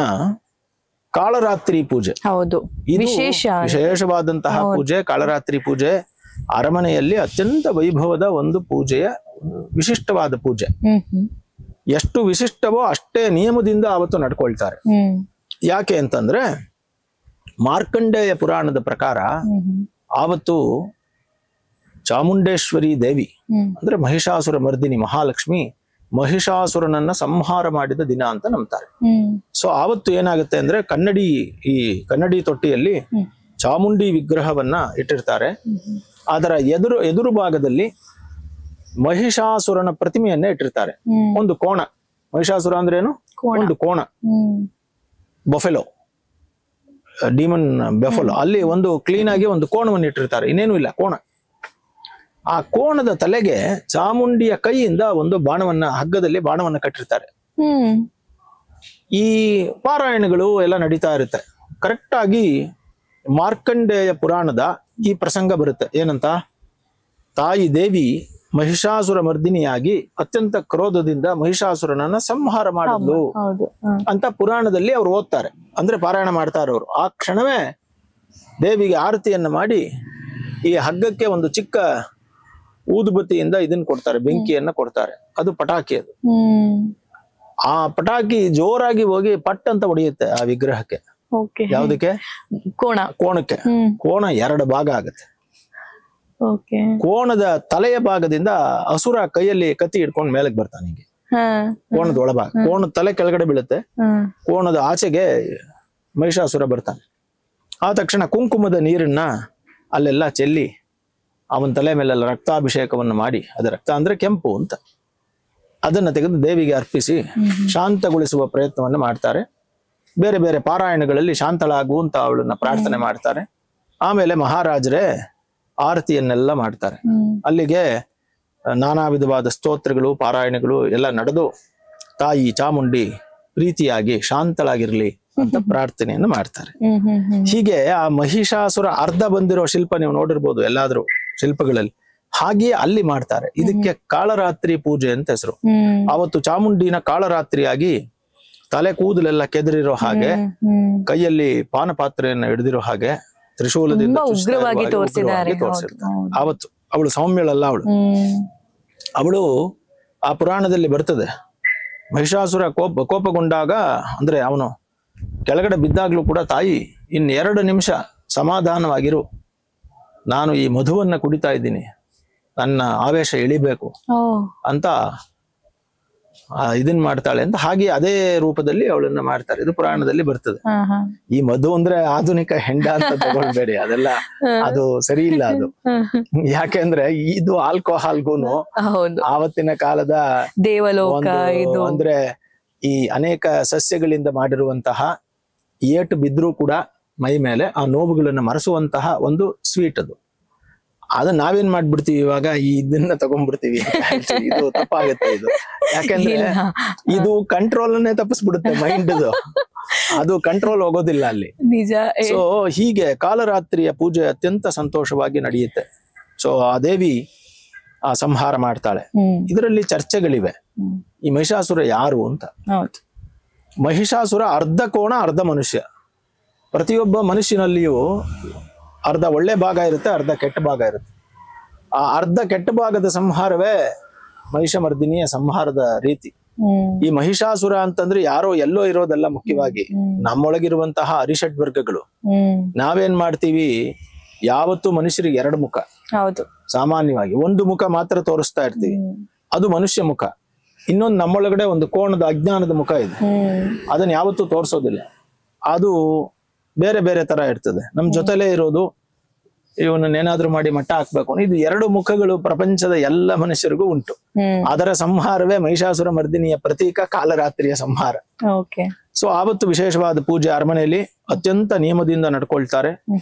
ಕಾಳರಾತ್ರಿ ಪೂಜೆ. ಹೌದು, ಇದು ವಿಶೇಷವಾದಂತಹ ಪೂಜೆ. ಕಾಳರಾತ್ರಿ ಪೂಜೆ ಅರಮನೆಯಲ್ಲಿ ಅತ್ಯಂತ ವೈಭವದ ಒಂದು ಪೂಜೆಯ ವಿಶಿಷ್ಟವಾದ ಪೂಜೆ. ಎಷ್ಟು ವಿಶಿಷ್ಟವೋ ಅಷ್ಟೇ ನಿಯಮದಿಂದ ಆವತ್ತು ನಡ್ಕೊಳ್ತಾರೆ. ಯಾಕೆ ಅಂತಂದ್ರೆ ಮಾರ್ಕಂಡೇಯ ಪುರಾಣದ ಪ್ರಕಾರ ಆವತ್ತು ಚಾಮುಂಡೇಶ್ವರಿ ದೇವಿ ಅಂದ್ರೆ ಮಹಿಷಾಸುರ ಮರ್ದಿನಿ ಮಹಾಲಕ್ಷ್ಮಿ ಮಹಿಷಾಸುರನನ್ನ ಸಂಹಾರ ಮಾಡಿದ ದಿನ ಅಂತ ನಂಬ್ತಾರೆ. ಸೊ ಆವತ್ತು ಏನಾಗುತ್ತೆ ಅಂದ್ರೆ ಕನ್ನಡಿ ತೊಟ್ಟಿಯಲ್ಲಿ ಚಾಮುಂಡಿ ವಿಗ್ರಹವನ್ನ ಇಟ್ಟಿರ್ತಾರೆ. ಅದರ ಎದುರು ಭಾಗದಲ್ಲಿ ಮಹಿಷಾಸುರನ ಪ್ರತಿಮೆಯನ್ನ ಇಟ್ಟಿರ್ತಾರೆ. ಒಂದು ಕೋಣ, ಮಹಿಷಾಸುರ ಅಂದ್ರೆ ಏನು? ಒಂದು ಕೋಣ, ಬಫೆಲೋ, ಡಿಮನ್ ಬೆಫಲೋ, ಅಲ್ಲಿ ಒಂದು ಕ್ಲೀನ್ ಆಗಿ ಒಂದು ಕೋಣವನ್ನು ಇಟ್ಟಿರ್ತಾರೆ, ಇನ್ನೇನು ಇಲ್ಲ, ಕೋಣ. ಆ ಕೋಣದ ತಲೆಗೆ ಚಾಮುಂಡಿಯ ಕೈಯಿಂದ ಒಂದು ಹಗ್ಗದಲ್ಲಿ ಬಾಣವನ್ನ ಕಟ್ಟಿರ್ತಾರೆ. ಈ ಪಾರಾಯಣಗಳು ಎಲ್ಲ ನಡೀತಾ ಇರುತ್ತೆ. ಕರೆಕ್ಟ್ ಆಗಿ ಮಾರ್ಕಂಡೇಯ ಪುರಾಣದ ಈ ಪ್ರಸಂಗ ಬರುತ್ತೆ. ಏನಂತ? ತಾಯಿ ದೇವಿ ಮಹಿಷಾಸುರ ಮರ್ದಿನಿಯಾಗಿ ಅತ್ಯಂತ ಕ್ರೋಧದಿಂದ ಮಹಿಷಾಸುರನನ್ನ ಸಂಹಾರ ಮಾಡಿದ್ಲು ಅಂತ ಪುರಾಣದಲ್ಲಿ ಅವ್ರು ಓದ್ತಾರೆ. ಅಂದ್ರೆ ಪಾರಾಯಣ ಮಾಡ್ತಾರೆ ಅವರು. ಆ ಕ್ಷಣವೇ ದೇವಿಗೆ ಆರತಿಯನ್ನ ಮಾಡಿ ಈ ಹಗ್ಗಕ್ಕೆ ಒಂದು ಚಿಕ್ಕ ಊದುಬತ್ತಿಯಿಂದ ಇದನ್ನ ಕೊಡ್ತಾರೆ, ಬೆಂಕಿಯನ್ನ ಕೊಡ್ತಾರೆ. ಅದು ಪಟಾಕಿ. ಅದು ಆ ಪಟಾಕಿ ಜೋರಾಗಿ ಹೋಗಿ ಪಟ್ ಅಂತ ಹೊಡೆಯುತ್ತೆ ಆ ವಿಗ್ರಹಕ್ಕೆ. ಯಾವ್ದಕ್ಕೆ? ಕೋಣಕ್ಕೆ. ಕೋಣ 2 ಭಾಗ ಆಗುತ್ತೆ. ಕೋಣದ ತಲೆಯ ಭಾಗದಿಂದ ಅಸುರ ಕೈಯಲ್ಲಿ ಕತ್ತಿ ಹಿಡ್ಕೊಂಡು ಮೇಲಕ್ಕೆ ಬರ್ತಾನೆ. ಹಿಂಗೆ ಕೋಣದ ಒಳಭಾಗ, ಕೋಣದ ತಲೆ ಕೆಳಗಡೆ ಬೀಳುತ್ತೆ. ಕೋಣದ ಆಚೆಗೆ ಮಹಿಷಾಸುರ ಬರ್ತಾನೆ. ಆ ತಕ್ಷಣ ಕುಂಕುಮದ ನೀರನ್ನ ಅಲ್ಲೆಲ್ಲ ಚೆಲ್ಲಿ ಅವನ ತಲೆ ಮೇಲೆಲ್ಲ ರಕ್ತಾಭಿಷೇಕವನ್ನು ಮಾಡಿ, ಅದು ರಕ್ತ ಅಂದ್ರೆ ಕೆಂಪು ಅಂತ, ಅದನ್ನ ತೆಗೆದು ದೇವಿಗೆ ಅರ್ಪಿಸಿ ಶಾಂತಗೊಳಿಸುವ ಪ್ರಯತ್ನವನ್ನು ಮಾಡ್ತಾರೆ. ಬೇರೆ ಬೇರೆ ಪಾರಾಯಣಗಳಲ್ಲಿ ಶಾಂತಳಾಗುವಂತ ಅವಳನ್ನ ಪ್ರಾರ್ಥನೆ ಮಾಡ್ತಾರೆ. ಆಮೇಲೆ ಮಹಾರಾಜರೇ ಆರತಿಯನ್ನೆಲ್ಲ ಮಾಡ್ತಾರೆ. ಅಲ್ಲಿಗೆ ನಾನಾ ವಿಧವಾದ ಸ್ತೋತ್ರಗಳು, ಪಾರಾಯಣಗಳು ಎಲ್ಲ ನಡೆದು ತಾಯಿ ಚಾಮುಂಡಿ ಪ್ರೀತಿಯಾಗಿ ಶಾಂತಳಾಗಿರ್ಲಿ ಅಂತ ಪ್ರಾರ್ಥನೆಯನ್ನು ಮಾಡ್ತಾರೆ. ಹೀಗೆ ಆ ಮಹಿಷಾಸುರ ಅರ್ಧ ಬಂದಿರೋ ಶಿಲ್ಪ ನೀವು ನೋಡಿರ್ಬೋದು ಎಲ್ಲಾದ್ರೂ ಶಿಲ್ಪಗಳಲ್ಲಿ, ಹಾಗೆಯೇ ಅಲ್ಲಿ ಮಾಡ್ತಾರೆ. ಇದಕ್ಕೆ ಕಾಳರಾತ್ರಿ ಪೂಜೆ ಅಂತ ಹೆಸರು. ಅವತ್ತು ಚಾಮುಂಡಿನ ಕಾಳರಾತ್ರಿಯಾಗಿ ತಲೆ ಕೂದಲೆಲ್ಲ ಕೆದರಿರೋ ಹಾಗೆ, ಕೈಯಲ್ಲಿ ಪಾನಪಾತ್ರೆಯನ್ನ ಹಿಡಿದಿರೋ ಹಾಗೆ, ತ್ರಿಶೂಲದಿಂದ ತೋರಿಸಿದ್ದಾರೆ. ಅವತ್ತು ಅವಳು ಸೌಮ್ಯಳಲ್ಲ, ಅವಳು ಆ ಪುರಾಣದಲ್ಲಿ ಬರ್ತದೆ. ಮಹಿಷಾಸುರ ಕೋಪಗೊಂಡಾಗ, ಅಂದ್ರೆ ಅವನು ಕೆಳಗಡೆ ಬಿದ್ದಾಗ್ಲೂ ಕೂಡ ತಾಯಿ ಇನ್2 ನಿಮಿಷ ಸಮಾಧಾನವಾಗಿರು, ನಾನು ಈ ಮಧುವನ್ನ ಕುಡಿತಾ ಇದ್ದೀನಿ, ನನ್ನ ಆವೇಶ ಇಳಿಬೇಕು ಅಂತ ಇದನ್ ಮಾಡ್ತಾಳೆ ಅಂತ. ಹಾಗೆ ಅದೇ ರೂಪದಲ್ಲಿ ಅವಳನ್ನ ಮಾಡ್ತಾರೆ. ಇದು ಪುರಾಣದಲ್ಲಿ ಬರ್ತದೆ. ಈ ಮಧು ಅಂದ್ರೆ ಆಧುನಿಕ ಹೆಂಡ ಅಂತ ತಗೊಳ್ಬೇಡಿ, ಅದೆಲ್ಲ ಅದು ಸರಿ ಇಲ್ಲ. ಅದು ಯಾಕೆಂದ್ರೆ ಇದು ಆಲ್ಕೋಹಾಲ್ಗೂನು ಆವತ್ತಿನ ಕಾಲದ ದೇವಲೋಕ, ಅಂದ್ರೆ ಈ ಅನೇಕ ಸಸ್ಯಗಳಿಂದ ಮಾಡಿರುವಂತಹ ಏಟು ಬಿದ್ರೂ ಕೂಡ ಮೈ ಮೇಲೆ ಆ ನೋವುಗಳನ್ನ ಮರೆಸುವಂತಹ ಒಂದು ಸ್ವೀಟ್ ಅದು. ಅದನ್ನ ನಾವೇನ್ ಮಾಡ್ಬಿಡ್ತೀವಿ ಇವಾಗ, ಇದನ್ನ ತಗೊಂಡ್ಬಿಡ್ತೀವಿ. ಇದು ತಪ್ಪಾಗುತ್ತೆ ಇದು. ಯಾಕಂದ್ರೆ ಇದು ಕಂಟ್ರೋಲ್ ಅನ್ನೇ ತಪ್ಪಿಸ್ಬಿಡುತ್ತೆ ಮೈಂಡ್. ಅದು ಕಂಟ್ರೋಲ್ ಹೋಗೋದಿಲ್ಲ ಅಲ್ಲಿ. ಸೊ ಹೀಗೆ ಕಾಲರಾತ್ರಿಯ ಪೂಜೆ ಅತ್ಯಂತ ಸಂತೋಷವಾಗಿ ನಡೆಯುತ್ತೆ. ಸೊ ಆ ದೇವಿ ಆ ಸಂಹಾರ ಮಾಡ್ತಾಳೆ. ಇದರಲ್ಲಿ ಚರ್ಚೆಗಳಿವೆ. ಈ ಮಹಿಷಾಸುರ ಯಾರು ಅಂತ. ಮಹಿಷಾಸುರ ಅರ್ಧ ಕೋಣ ಅರ್ಧ ಮನುಷ್ಯ. ಪ್ರತಿಯೊಬ್ಬ ಮನುಷ್ಯನಲ್ಲಿಯೂ ಅರ್ಧ ಒಳ್ಳೆ ಭಾಗ ಇರುತ್ತೆ, ಅರ್ಧ ಕೆಟ್ಟ ಭಾಗ ಇರುತ್ತೆ. ಆ ಅರ್ಧ ಕೆಟ್ಟ ಭಾಗದ ಸಂಹಾರವೇ ಮಹಿಷಮರ್ದಿನಿಯ ಸಂಹಾರದ ರೀತಿ. ಈ ಮಹಿಷಾಸುರ ಅಂತಂದ್ರೆ ಯಾರೋ ಎಲ್ಲೋ ಇರೋದಲ್ಲ, ಮುಖ್ಯವಾಗಿ ನಮ್ಮೊಳಗಿರುವಂತಹ ಅರಿಷಡ್ ವರ್ಗಗಳು. ನಾವೇನ್ ಮಾಡ್ತೀವಿ, ಯಾವತ್ತು ಮನುಷ್ಯರಿಗೆ ಎರಡು ಮುಖ. ಹೌದು. ಸಾಮಾನ್ಯವಾಗಿ ಒಂದು ಮುಖ ಮಾತ್ರ ತೋರಿಸ್ತಾ ಇರ್ತೀವಿ, ಅದು ಮನುಷ್ಯ ಮುಖ. ಇನ್ನೊಂದು ನಮ್ಮೊಳಗಡೆ ಒಂದು ಕೋಣದ ಅಜ್ಞಾನದ ಮುಖ ಇದೆ, ಅದನ್ನ ಯಾವತ್ತೂ ತೋರಿಸೋದಿಲ್ಲ. ಅದು ಬೇರೆ ಬೇರೆ ತರ ಇರ್ತದೆ. ನಮ್ ಜೊತೆಲೇ ಇರೋದು, ಇವನನ್ನೇನಾದ್ರೂ ಮಾಡಿ ಮಟ್ಟ ಹಾಕ್ಬೇಕು, ಇದು ಎರಡು ಮುಖಗಳು ಪ್ರಪಂಚದ ಎಲ್ಲ ಮನುಷ್ಯರಿಗೂ ಉಂಟು. ಅದರ ಸಂಹಾರವೇ ಮಹಿಷಾಸುರ ಮರ್ದಿನಿಯ ಪ್ರತೀಕ ಕಾಲರಾತ್ರಿಯ ಸಂಹಾರ. ಸೊ ಆವತ್ತು ವಿಶೇಷವಾದ ಪೂಜೆ ಅರಮನೆಯಲ್ಲಿ ಅತ್ಯಂತ ನಿಯಮದಿಂದ ನಡ್ಕೊಳ್ತಾರೆ.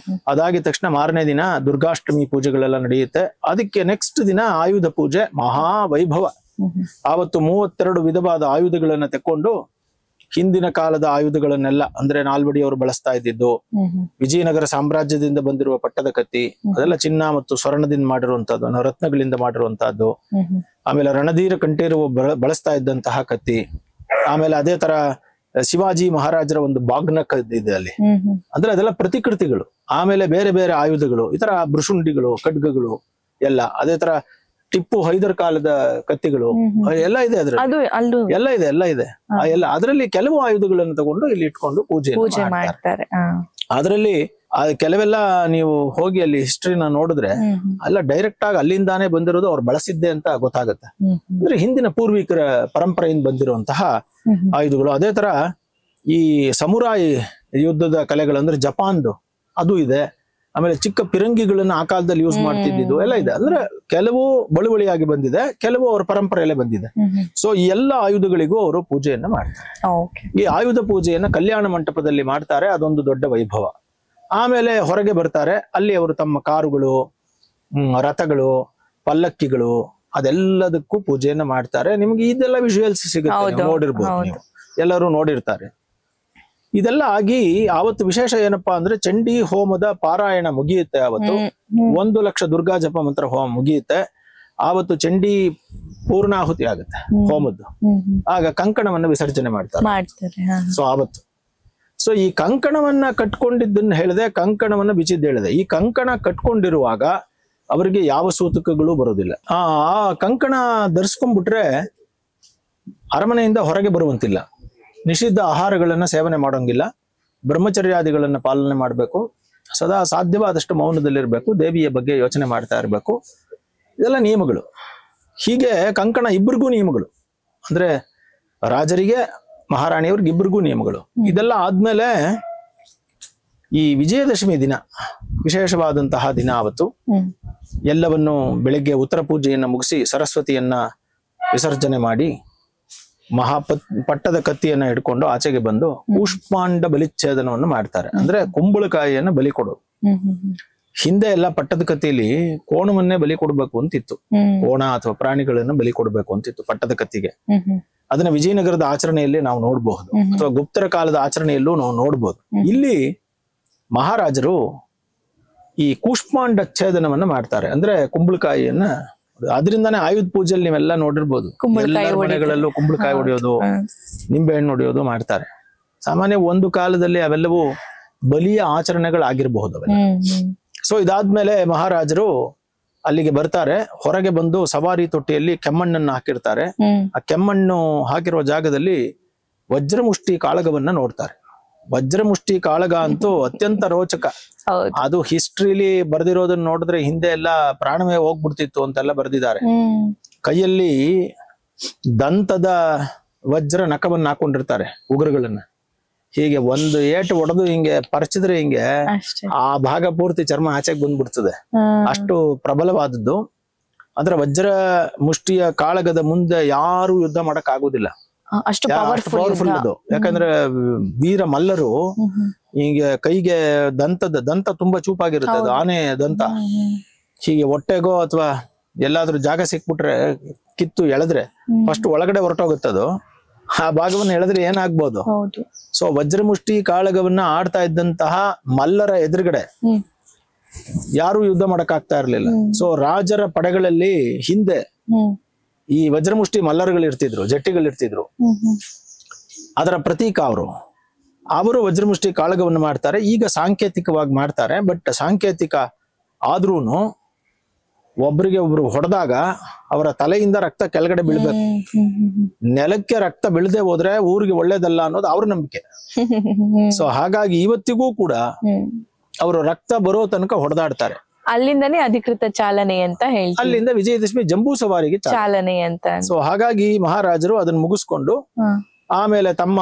ಅದಾಗಿದ ತಕ್ಷಣ ಮಾರನೇ ದಿನ ದುರ್ಗಾಷ್ಟಮಿ ಪೂಜೆಗಳೆಲ್ಲ ನಡೆಯುತ್ತೆ. ಅದಕ್ಕೆ ನೆಕ್ಸ್ಟ್ ದಿನ ಆಯುಧ ಪೂಜೆ ಮಹಾ ವೈಭವ. ಆವತ್ತು 32 ವಿಧವಾದ ಆಯುಧಗಳನ್ನ ತೆಕ್ಕೊಂಡು, ಹಿಂದಿನ ಕಾಲದ ಆಯುಧಗಳನ್ನೆಲ್ಲ, ಅಂದ್ರೆ ನಾಲ್ವಡಿ ಅವರು ಬಳಸ್ತಾ ಇದ್ದಿದ್ದು, ವಿಜಯನಗರ ಸಾಮ್ರಾಜ್ಯದಿಂದ ಬಂದಿರುವ ಪಟ್ಟದ ಕತ್ತಿ, ಅದೆಲ್ಲ ಚಿನ್ನ ಮತ್ತು ಸ್ವರ್ಣದಿಂದ ಮಾಡಿರುವಂತಹದ್ದು, ನವರತ್ನಗಳಿಂದ ಮಾಡಿರುವಂತಹದ್ದು. ಆಮೇಲೆ ರಣಧೀರ ಕಂಠೀರವ ಬಳಸ್ತಾ ಇದ್ದಂತಹ ಕತ್ತಿ. ಆಮೇಲೆ ಅದೇ ತರ ಶಿವಾಜಿ ಮಹಾರಾಜರ ಒಂದು ಬಾಗ್ನ ಕದ್ದಿದೆ ಅಲ್ಲಿ, ಅಂದ್ರೆ ಅದೆಲ್ಲ ಪ್ರತಿಕೃತಿಗಳು. ಆಮೇಲೆ ಬೇರೆ ಬೇರೆ ಆಯುಧಗಳು, ಈ ತರ ಭೃಶುಂಡಿಗಳು, ಖಡ್ಗಗಳು ಎಲ್ಲ. ಅದೇ ತರ ಟಿಪ್ಪು ಹೈದರ್ ಕಾಲದ ಕತ್ತಿಗಳು ಎಲ್ಲ ಇದೆ ಅದ್ರಲ್ಲಿ, ಎಲ್ಲ ಇದೆ. ಅದರಲ್ಲಿ ಕೆಲವು ಆಯುಧಗಳನ್ನು ತಗೊಂಡು ಇಲ್ಲಿ ಇಟ್ಕೊಂಡು ಪೂಜೆ ಮಾಡ್ತಾರೆ. ಅದರಲ್ಲಿ ಕೆಲವೆಲ್ಲ ನೀವು ಹೋಗಿ ಅಲ್ಲಿ ಹಿಸ್ಟ್ರಿನ ನೋಡಿದ್ರೆ ಎಲ್ಲ ಡೈರೆಕ್ಟ್ ಆಗಿ ಅಲ್ಲಿಂದಾನೇ ಬಂದಿರೋದು, ಅವ್ರು ಬಳಸಿದ್ದೆ ಅಂತ ಗೊತ್ತಾಗುತ್ತೆ. ಅಂದ್ರೆ ಹಿಂದಿನ ಪೂರ್ವಿಕರ ಪರಂಪರೆಯಿಂದ ಬಂದಿರುವಂತಹ ಆಯುಧಗಳು. ಅದೇ ತರ ಈ ಸಮುರಾಯಿ ಯುದ್ಧದ ಕಲೆಗಳು, ಅಂದ್ರೆ ಜಪಾನ್ದು ಅದು ಇದೆ. ಆಮೇಲೆ ಚಿಕ್ಕ ಪಿರಂಗಿಗಳನ್ನ ಆ ಕಾಲದಲ್ಲಿ ಯೂಸ್ ಮಾಡ್ತಿದ್ದು ಎಲ್ಲ ಇದೆ. ಅಂದ್ರೆ ಕೆಲವು ಬಳುವಳಿಯಾಗಿ ಬಂದಿದೆ, ಕೆಲವು ಅವರ ಪರಂಪರೆಯಲ್ಲೇ ಬಂದಿದೆ. ಸೊ ಈ ಎಲ್ಲ ಆಯುಧಗಳಿಗೂ ಅವರು ಪೂಜೆಯನ್ನ ಮಾಡ್ತಾರೆ. ಈ ಆಯುಧ ಪೂಜೆಯನ್ನ ಕಲ್ಯಾಣ ಮಂಟಪದಲ್ಲಿ ಮಾಡ್ತಾರೆ, ಅದೊಂದು ದೊಡ್ಡ ವೈಭವ. ಆಮೇಲೆ ಹೊರಗೆ ಬರ್ತಾರೆ, ಅಲ್ಲಿ ಅವರು ತಮ್ಮ ಕಾರುಗಳು, ರಥಗಳು, ಪಲ್ಲಕ್ಕಿಗಳು, ಅದೆಲ್ಲದಕ್ಕೂ ಪೂಜೆಯನ್ನ ಮಾಡ್ತಾರೆ. ನಿಮ್ಗೆ ಇದೆಲ್ಲ ವಿಜುವಲ್ಸ್ ಸಿಗುತ್ತೆ, ನೋಡಿರ್ಬೋದು, ನೀವು ಎಲ್ಲರೂ ನೋಡಿರ್ತಾರೆ. ಇದೆಲ್ಲ ಆಗಿ ಆವತ್ತು ವಿಶೇಷ ಏನಪ್ಪಾ ಅಂದ್ರೆ ಚಂಡಿ ಹೋಮದ ಪಾರಾಯಣ ಮುಗಿಯುತ್ತೆ. ಆವತ್ತು 1,00,000 ದುರ್ಗಾ ಜಪ ಮಂತ್ರ ಹೋಮ ಮುಗಿಯುತ್ತೆ. ಆವತ್ತು ಚಂಡಿ ಪೂರ್ಣಾಹುತಿ ಆಗುತ್ತೆ ಹೋಮದ್ದು. ಆಗ ಕಂಕಣವನ್ನ ವಿಸರ್ಜನೆ ಮಾಡ್ತಾರೆ. ಸೊ ಆವತ್ತು ಸೊ ಈ ಕಂಕಣವನ್ನ ಕಟ್ಕೊಂಡಿದ್ದನ್ನ ಹೇಳಿದೆ, ಕಂಕಣವನ್ನ ಬಿಚ್ಚಿದ್ದು ಹೇಳಿದೆ. ಈ ಕಂಕಣ ಕಟ್ಕೊಂಡಿರುವಾಗ ಅವರಿಗೆ ಯಾವ ಸೂತಕಗಳು ಬರೋದಿಲ್ಲ. ಆ ಕಂಕಣ ಧರಿಸ್ಕೊಂಡ್ಬಿಟ್ರೆ ಅರಮನೆಯಿಂದ ಹೊರಗೆ ಬರುವಂತಿಲ್ಲ. ನಿಷಿದ್ಧ ಆಹಾರಗಳನ್ನ ಸೇವನೆ ಮಾಡೋಂಗಿಲ್ಲ. ಬ್ರಹ್ಮಚರ್ಯಾದಿಗಳನ್ನ ಪಾಲನೆ ಮಾಡಬೇಕು. ಸದಾ ಸಾಧ್ಯವಾದಷ್ಟು ಮೌನದಲ್ಲಿರ್ಬೇಕು. ದೇವಿಯ ಬಗ್ಗೆ ಯೋಚನೆ ಮಾಡ್ತಾ ಇರಬೇಕು. ಇದೆಲ್ಲ ನಿಯಮಗಳು. ಹೀಗೆ ಕಂಕಣ ಇಬ್ಬರಿಗೂ ನಿಯಮಗಳು, ಅಂದ್ರೆ ರಾಜರಿಗೆ, ಮಹಾರಾಣಿಯವ್ರಿಗೆ ಇಬ್ಬರಿಗೂ ನಿಯಮಗಳು. ಇದೆಲ್ಲ ಆದ್ಮೇಲೆ ಈ ವಿಜಯದಶಮಿ ದಿನ ವಿಶೇಷವಾದಂತಹ ದಿನ. ಅವತ್ತು ಎಲ್ಲವನ್ನು ಬೆಳಿಗ್ಗೆ ಉತ್ತರ ಪೂಜೆಯನ್ನ ಮುಗಿಸಿ ಸರಸ್ವತಿಯನ್ನ ವಿಸರ್ಜನೆ ಮಾಡಿ ಪಟ್ಟದ ಕತ್ತಿಯನ್ನ ಹಿಡ್ಕೊಂಡು ಆಚೆಗೆ ಬಂದು ಕೂಷ್ಮಾಂಡ ಬಲಿಚ್ಛೇದನವನ್ನು ಮಾಡ್ತಾರೆ. ಅಂದ್ರೆ ಕುಂಬಳಕಾಯಿಯನ್ನ ಬಲಿ ಕೊಡೋದು. ಹಿಂದೆ ಎಲ್ಲ ಪಟ್ಟದ ಕತ್ತಿಲಿ ಕೋಣವನ್ನೇ ಬಲಿ ಕೊಡ್ಬೇಕು ಅಂತಿತ್ತು. ಕೋಣ ಅಥವಾ ಪ್ರಾಣಿಗಳನ್ನ ಬಲಿ ಕೊಡ್ಬೇಕು ಅಂತಿತ್ತು ಪಟ್ಟದ ಕತ್ತಿಗೆ. ಅದನ್ನ ವಿಜಯನಗರದ ಆಚರಣೆಯಲ್ಲಿ ನಾವು ನೋಡ್ಬಹುದು, ಅಥವಾ ಗುಪ್ತರ ಕಾಲದ ಆಚರಣೆಯಲ್ಲೂ ನಾವು ನೋಡ್ಬೋದು. ಇಲ್ಲಿ ಮಹಾರಾಜರು ಈ ಕೂಷ್ಮಾಂಡ ಛೇದನವನ್ನ ಮಾಡ್ತಾರೆ, ಅಂದ್ರೆ ಕುಂಬಳಕಾಯಿಯನ್ನ. ಅದರಿಂದಾನೇ ಆಯುಧ ಪೂಜೆಯಲ್ಲಿ ನೀವೆಲ್ಲ ನೋಡಿರ್ಬೋದು, ಎಲ್ಲರ ಮನೆಗಳಲ್ಲೂ ಕುಂಬಳಕಾಯಿ ಹೊಡೆಯೋದು, ನಿಂಬೆ ಹಣ್ಣು ಹೊಡೆಯೋದು ಮಾಡ್ತಾರೆ. ಸಾಮಾನ್ಯ ಒಂದು ಕಾಲದಲ್ಲಿ ಅವೆಲ್ಲವೂ ಬಲಿಯ ಆಚರಣೆಗಳಾಗಿರಬಹುದು ಅವೆಲ್ಲ. ಸೊ ಇದಾದ್ಮೇಲೆ ಮಹಾರಾಜರು ಅಲ್ಲಿಗೆ ಬರ್ತಾರೆ. ಹೊರಗೆ ಬಂದು ಸವಾರಿ ತೊಟ್ಟಿಯಲ್ಲಿ ಕೆಮ್ಮಣ್ಣನ್ನು ಹಾಕಿರ್ತಾರೆ. ಆ ಕೆಮ್ಮಣ್ಣು ಹಾಕಿರುವ ಜಾಗದಲ್ಲಿ ವಜ್ರಮುಷ್ಟಿ ಕಾಳಗವನ್ನ ನೋಡ್ತಾರೆ. ವಜ್ರಮುಷ್ಟಿ ಕಾಳಗ ಅಂತೂ ಅತ್ಯಂತ ರೋಚಕ. ಅದು ಹಿಸ್ಟ್ರಿಲಿ ಬರ್ದಿರೋದನ್ನ ನೋಡಿದ್ರೆ ಹಿಂದೆ ಎಲ್ಲ ಪ್ರಾಣವೇ ಹೋಗ್ಬಿಡ್ತಿತ್ತು ಅಂತೆಲ್ಲ ಬರ್ದಿದ್ದಾರೆ. ಕೈಯಲ್ಲಿ ದಂತದ ವಜ್ರ ನಖವನ್ನ ಹಾಕೊಂಡಿರ್ತಾರೆ, ಉಗುರುಗಳನ್ನ. ಹೀಗೆ ಒಂದು ಏಟು ಹೊಡೆದು ಹಿಂಗೆ ಪರಚಿದ್ರೆ ಹಿಂಗೆ ಆ ಭಾಗ ಪೂರ್ತಿ ಚರ್ಮ ಆಚೆಗೆ ಬಂದ್ಬಿಡ್ತದೆ, ಅಷ್ಟು ಪ್ರಬಲವಾದದ್ದು. ಅಂದ್ರೆ ವಜ್ರ ಮುಷ್ಟಿಯ ಕಾಳಗದ ಮುಂದೆ ಯಾರು ಯುದ್ಧ ಮಾಡಕ್ ಆಗುದಿಲ್ಲ, ಅಷ್ಟು ಪವರ್ಫುಲ್ ಅದು. ಯಾಕಂದ್ರೆ ವೀರ ಮಲ್ಲರು ಹೀಗೆ ಕೈಗೆ ದಂತ ತುಂಬಾ ಚೂಪಾಗಿರುತ್ತೆ, ಅದು ಆನೆ ದಂತ. ಹೀಗೆ ಹೊಟ್ಟೆಗೋ ಅಥವಾ ಎಲ್ಲಾದ್ರೂ ಜಾಗ ಸಿಕ್ಬಿಟ್ರೆ ಕಿತ್ತು ಎಳೆದ್ರೆ ಫಸ್ಟ್ ಒಳಗಡೆ ಹೊರಟೋಗುತ್ತದು. ಆ ಭಾಗವನ್ನು ಎಳೆದ್ರೆ ಏನಾಗ್ಬೋದು. ಸೊ ವಜ್ರಮುಷ್ಟಿ ಕಾಳಗವನ್ನ ಆಡ್ತಾ ಇದ್ದಂತಹ ಮಲ್ಲರ ಎದುರುಗಡೆ ಯಾರು ಯುದ್ಧ ಮಾಡಕ್ ಆಗ್ತಾ ಇರ್ಲಿಲ್ಲ. ಸೊ ರಾಜರ ಪಡೆಗಳಲ್ಲಿ ಹಿಂದೆ ಈ ವಜ್ರಮುಷ್ಟಿ ಮಲ್ಲರುಗಳಿರ್ತಿದ್ರು, ಜಟ್ಟಿಗಳಿರ್ತಿದ್ರು. ಅದರ ಪ್ರತೀಕ ಅವರು ವಜ್ರಮುಷ್ಟಿ ಕಾಳಗವನ್ನು ಮಾಡ್ತಾರೆ. ಈಗ ಸಾಂಕೇತಿಕವಾಗಿ ಮಾಡ್ತಾರೆ, ಬಟ್ ಸಾಂಕೇತಿಕ ಆದ್ರೂನು ಒಬ್ರಿಗೆ ಒಬ್ರು ಹೊಡೆದಾಗ ಅವರ ತಲೆಯಿಂದ ರಕ್ತ ಕೆಳಗಡೆ ಬೀಳ್ಬೇಕು. ನೆಲಕ್ಕೆ ರಕ್ತ ಬೀಳದೆ ಹೋದ್ರೆ ಊರಿಗೆ ಒಳ್ಳೇದಲ್ಲ ಅನ್ನೋದು ಅವ್ರ ನಂಬಿಕೆ. ಸೊ ಹಾಗಾಗಿ ಇವತ್ತಿಗೂ ಕೂಡ ಅವರು ರಕ್ತ ಬರೋ ತನಕ ಹೊಡೆದಾಡ್ತಾರೆ. ಅಲ್ಲಿಂದನೇ ಅಧಿಕೃತ ಚಾಲನೆ ಅಂತ ಹೇಳ್ತೀವಿ. ಅಲ್ಲಿಂದ ವಿಜಯದಶಮಿ ಜಂಬೂ ಸವಾರಿಗೆ ಚಾಲನೆ ಅಂತ. ಸೊ ಹಾಗಾಗಿ ಮಹಾರಾಜರು ಅದನ್ನ ಮುಗಿಸ್ಕೊಂಡು ಆಮೇಲೆ ತಮ್ಮ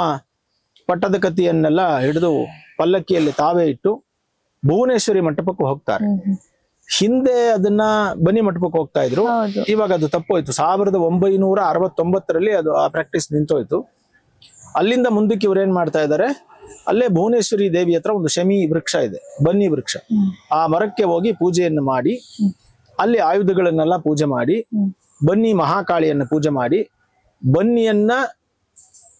ಪಟ್ಟದ ಕತ್ತಿಯನ್ನೆಲ್ಲ ಹಿಡಿದು ಪಲ್ಲಕ್ಕಿಯಲ್ಲಿ ತಾವೇ ಇಟ್ಟು ಭುವನೇಶ್ವರಿ ಮಂಟಪಕ್ಕೆ ಹೋಗ್ತಾರೆ. ಹಿಂದೆ ಅದನ್ನ ಬನ್ನಿ ಮಂಟಪಕ್ಕೆ ಹೋಗ್ತಾ ಇದ್ರು. ಇವಾಗ ಅದು ತಪ್ಪೋಯ್ತು. 1969ರಲ್ಲಿ ಅದು ಆ ಪ್ರಾಕ್ಟೀಸ್ ನಿಂತೋಯ್ತು. ಅಲ್ಲಿಂದ ಮುಂದಕ್ಕೆ ಇವ್ರು ಏನ್ ಮಾಡ್ತಾ ಇದ್ದಾರೆ, ಅಲ್ಲೇ ಭುವನೇಶ್ವರಿ ದೇವಿ ಹತ್ರ ಒಂದು ಶಮಿ ವೃಕ್ಷ ಇದೆ, ಬನ್ನಿ ವೃಕ್ಷ. ಆ ಮರಕ್ಕೆ ಹೋಗಿ ಪೂಜೆಯನ್ನು ಮಾಡಿ ಅಲ್ಲಿ ಆಯುಧಗಳನ್ನೆಲ್ಲ ಪೂಜೆ ಮಾಡಿ ಬನ್ನಿ ಮಹಾಕಾಳಿಯನ್ನ ಪೂಜೆ ಮಾಡಿ ಬನ್ನಿಯನ್ನ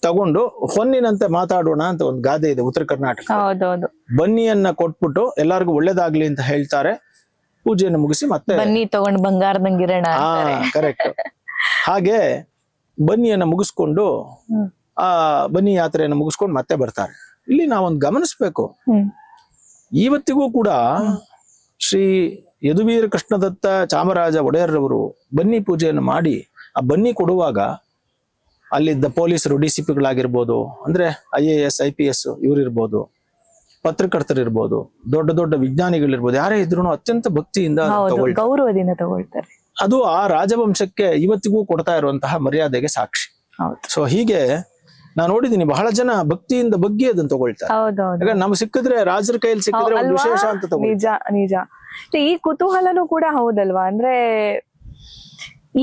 ತಗೊಂಡು ಹೊನ್ನಿನಂತೆ ಮಾತಾಡೋಣ ಅಂತ ಒಂದು ಗಾದೆ ಇದೆ ಉತ್ತರ ಕರ್ನಾಟಕ. ಬನ್ನಿಯನ್ನ ಕೊಟ್ಬಿಟ್ಟು ಎಲ್ಲರಿಗೂ ಒಳ್ಳೇದಾಗ್ಲಿ ಅಂತ ಹೇಳ್ತಾರೆ. ಪೂಜೆಯನ್ನು ಮುಗಿಸಿ ಮತ್ತೆ ಬನ್ನಿ ತಗೊಂಡು ಬಂಗಾರದಂಗಿರೋಣ. ಕರೆಕ್ಟ್. ಹಾಗೆ ಬನ್ನಿಯನ್ನ ಮುಗಿಸ್ಕೊಂಡು ಆ ಬನ್ನಿ ಯಾತ್ರೆಯನ್ನು ಮುಗಿಸ್ಕೊಂಡು ಮತ್ತೆ ಬರ್ತಾರೆ. ಇಲ್ಲಿ ನಾವೊಂದು ಗಮನಿಸ್ಬೇಕು, ಇವತ್ತಿಗೂ ಕೂಡ ಶ್ರೀ ಯದುವೀರ ಕೃಷ್ಣದತ್ತ ಚಾಮರಾಜ ಒಡೆಯರ್ರವರು ಬನ್ನಿ ಪೂಜೆಯನ್ನು ಮಾಡಿ ಆ ಬನ್ನಿ ಕೊಡುವಾಗ ಅಲ್ಲಿದ್ದ ಪೊಲೀಸರು DCPಗಳಾಗಿರ್ಬೋದು, ಅಂದ್ರೆ IAS IPS ಇವ್ರಿರ್ಬೋದು, ಪತ್ರಕರ್ತರಿರ್ಬೋದು, ದೊಡ್ಡ ದೊಡ್ಡ ವಿಜ್ಞಾನಿಗಳಿರ್ಬೋದು, ಯಾರೇ ಇದ್ರು ಅತ್ಯಂತ ಭಕ್ತಿಯಿಂದ ಗೌರವದಿಂದ ತಗೊಳ್ತಾರೆ. ಅದು ಆ ರಾಜವಂಶಕ್ಕೆ ಇವತ್ತಿಗೂ ಕೊಡ್ತಾ ಇರುವಂತಹ ಮರ್ಯಾದೆಗೆ ಸಾಕ್ಷಿ. ಸೊ ಹೀಗೆ ನಾನು ನೋಡಿದೀನಿ, ಬಹಳ ಜನ ಭಕ್ತಿಯಿಂದ ಬಗ್ಗೆ ಅದನ್ನ ತಗೊಳ್ತಾರೆ. ನಮ್ಗೆ ಸಿಕ್ಕಿದ್ರೆ ರಾಜರ ಕೈಯಲ್ಲಿ ಸಿಕ್ಕಿದ್ರೆ ಒಂದು ವಿಶೇಷ ಅಂತ ತಗೊಳ್ತಾರೆ. ನಿಜ ನಿಜ. ಈ ಕುತೂಹಲನೂ ಕೂಡ ಹೌದಲ್ವಾ? ಅಂದ್ರೆ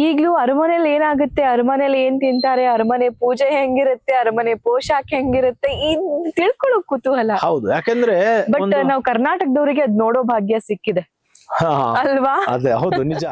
ಈಗ್ಲೂ ಅರಮನೆಯಲ್ಲಿ ಏನಾಗುತ್ತೆ, ಅರಮನೆಯಲ್ಲಿ ಏನ್ ತಿಂತಾರೆ, ಅರಮನೆ ಪೂಜೆ ಹೆಂಗಿರುತ್ತೆ, ಅರಮನೆ ಪೋಷಾಕ್ ಹೆಂಗಿರುತ್ತೆ, ತಿಳ್ಕೊಳ್ಳೋ ಕುತೂಹಲ. ಹೌದು, ಯಾಕಂದ್ರೆ ಬಟ್ ನಾವು ಕರ್ನಾಟಕದವರಿಗೆ ಅದ್ ನೋಡೋ ಭಾಗ್ಯ ಸಿಕ್ಕಿದೆ ಅಲ್ವಾ? ಅದೇ ಹೌದು, ನಿಜ.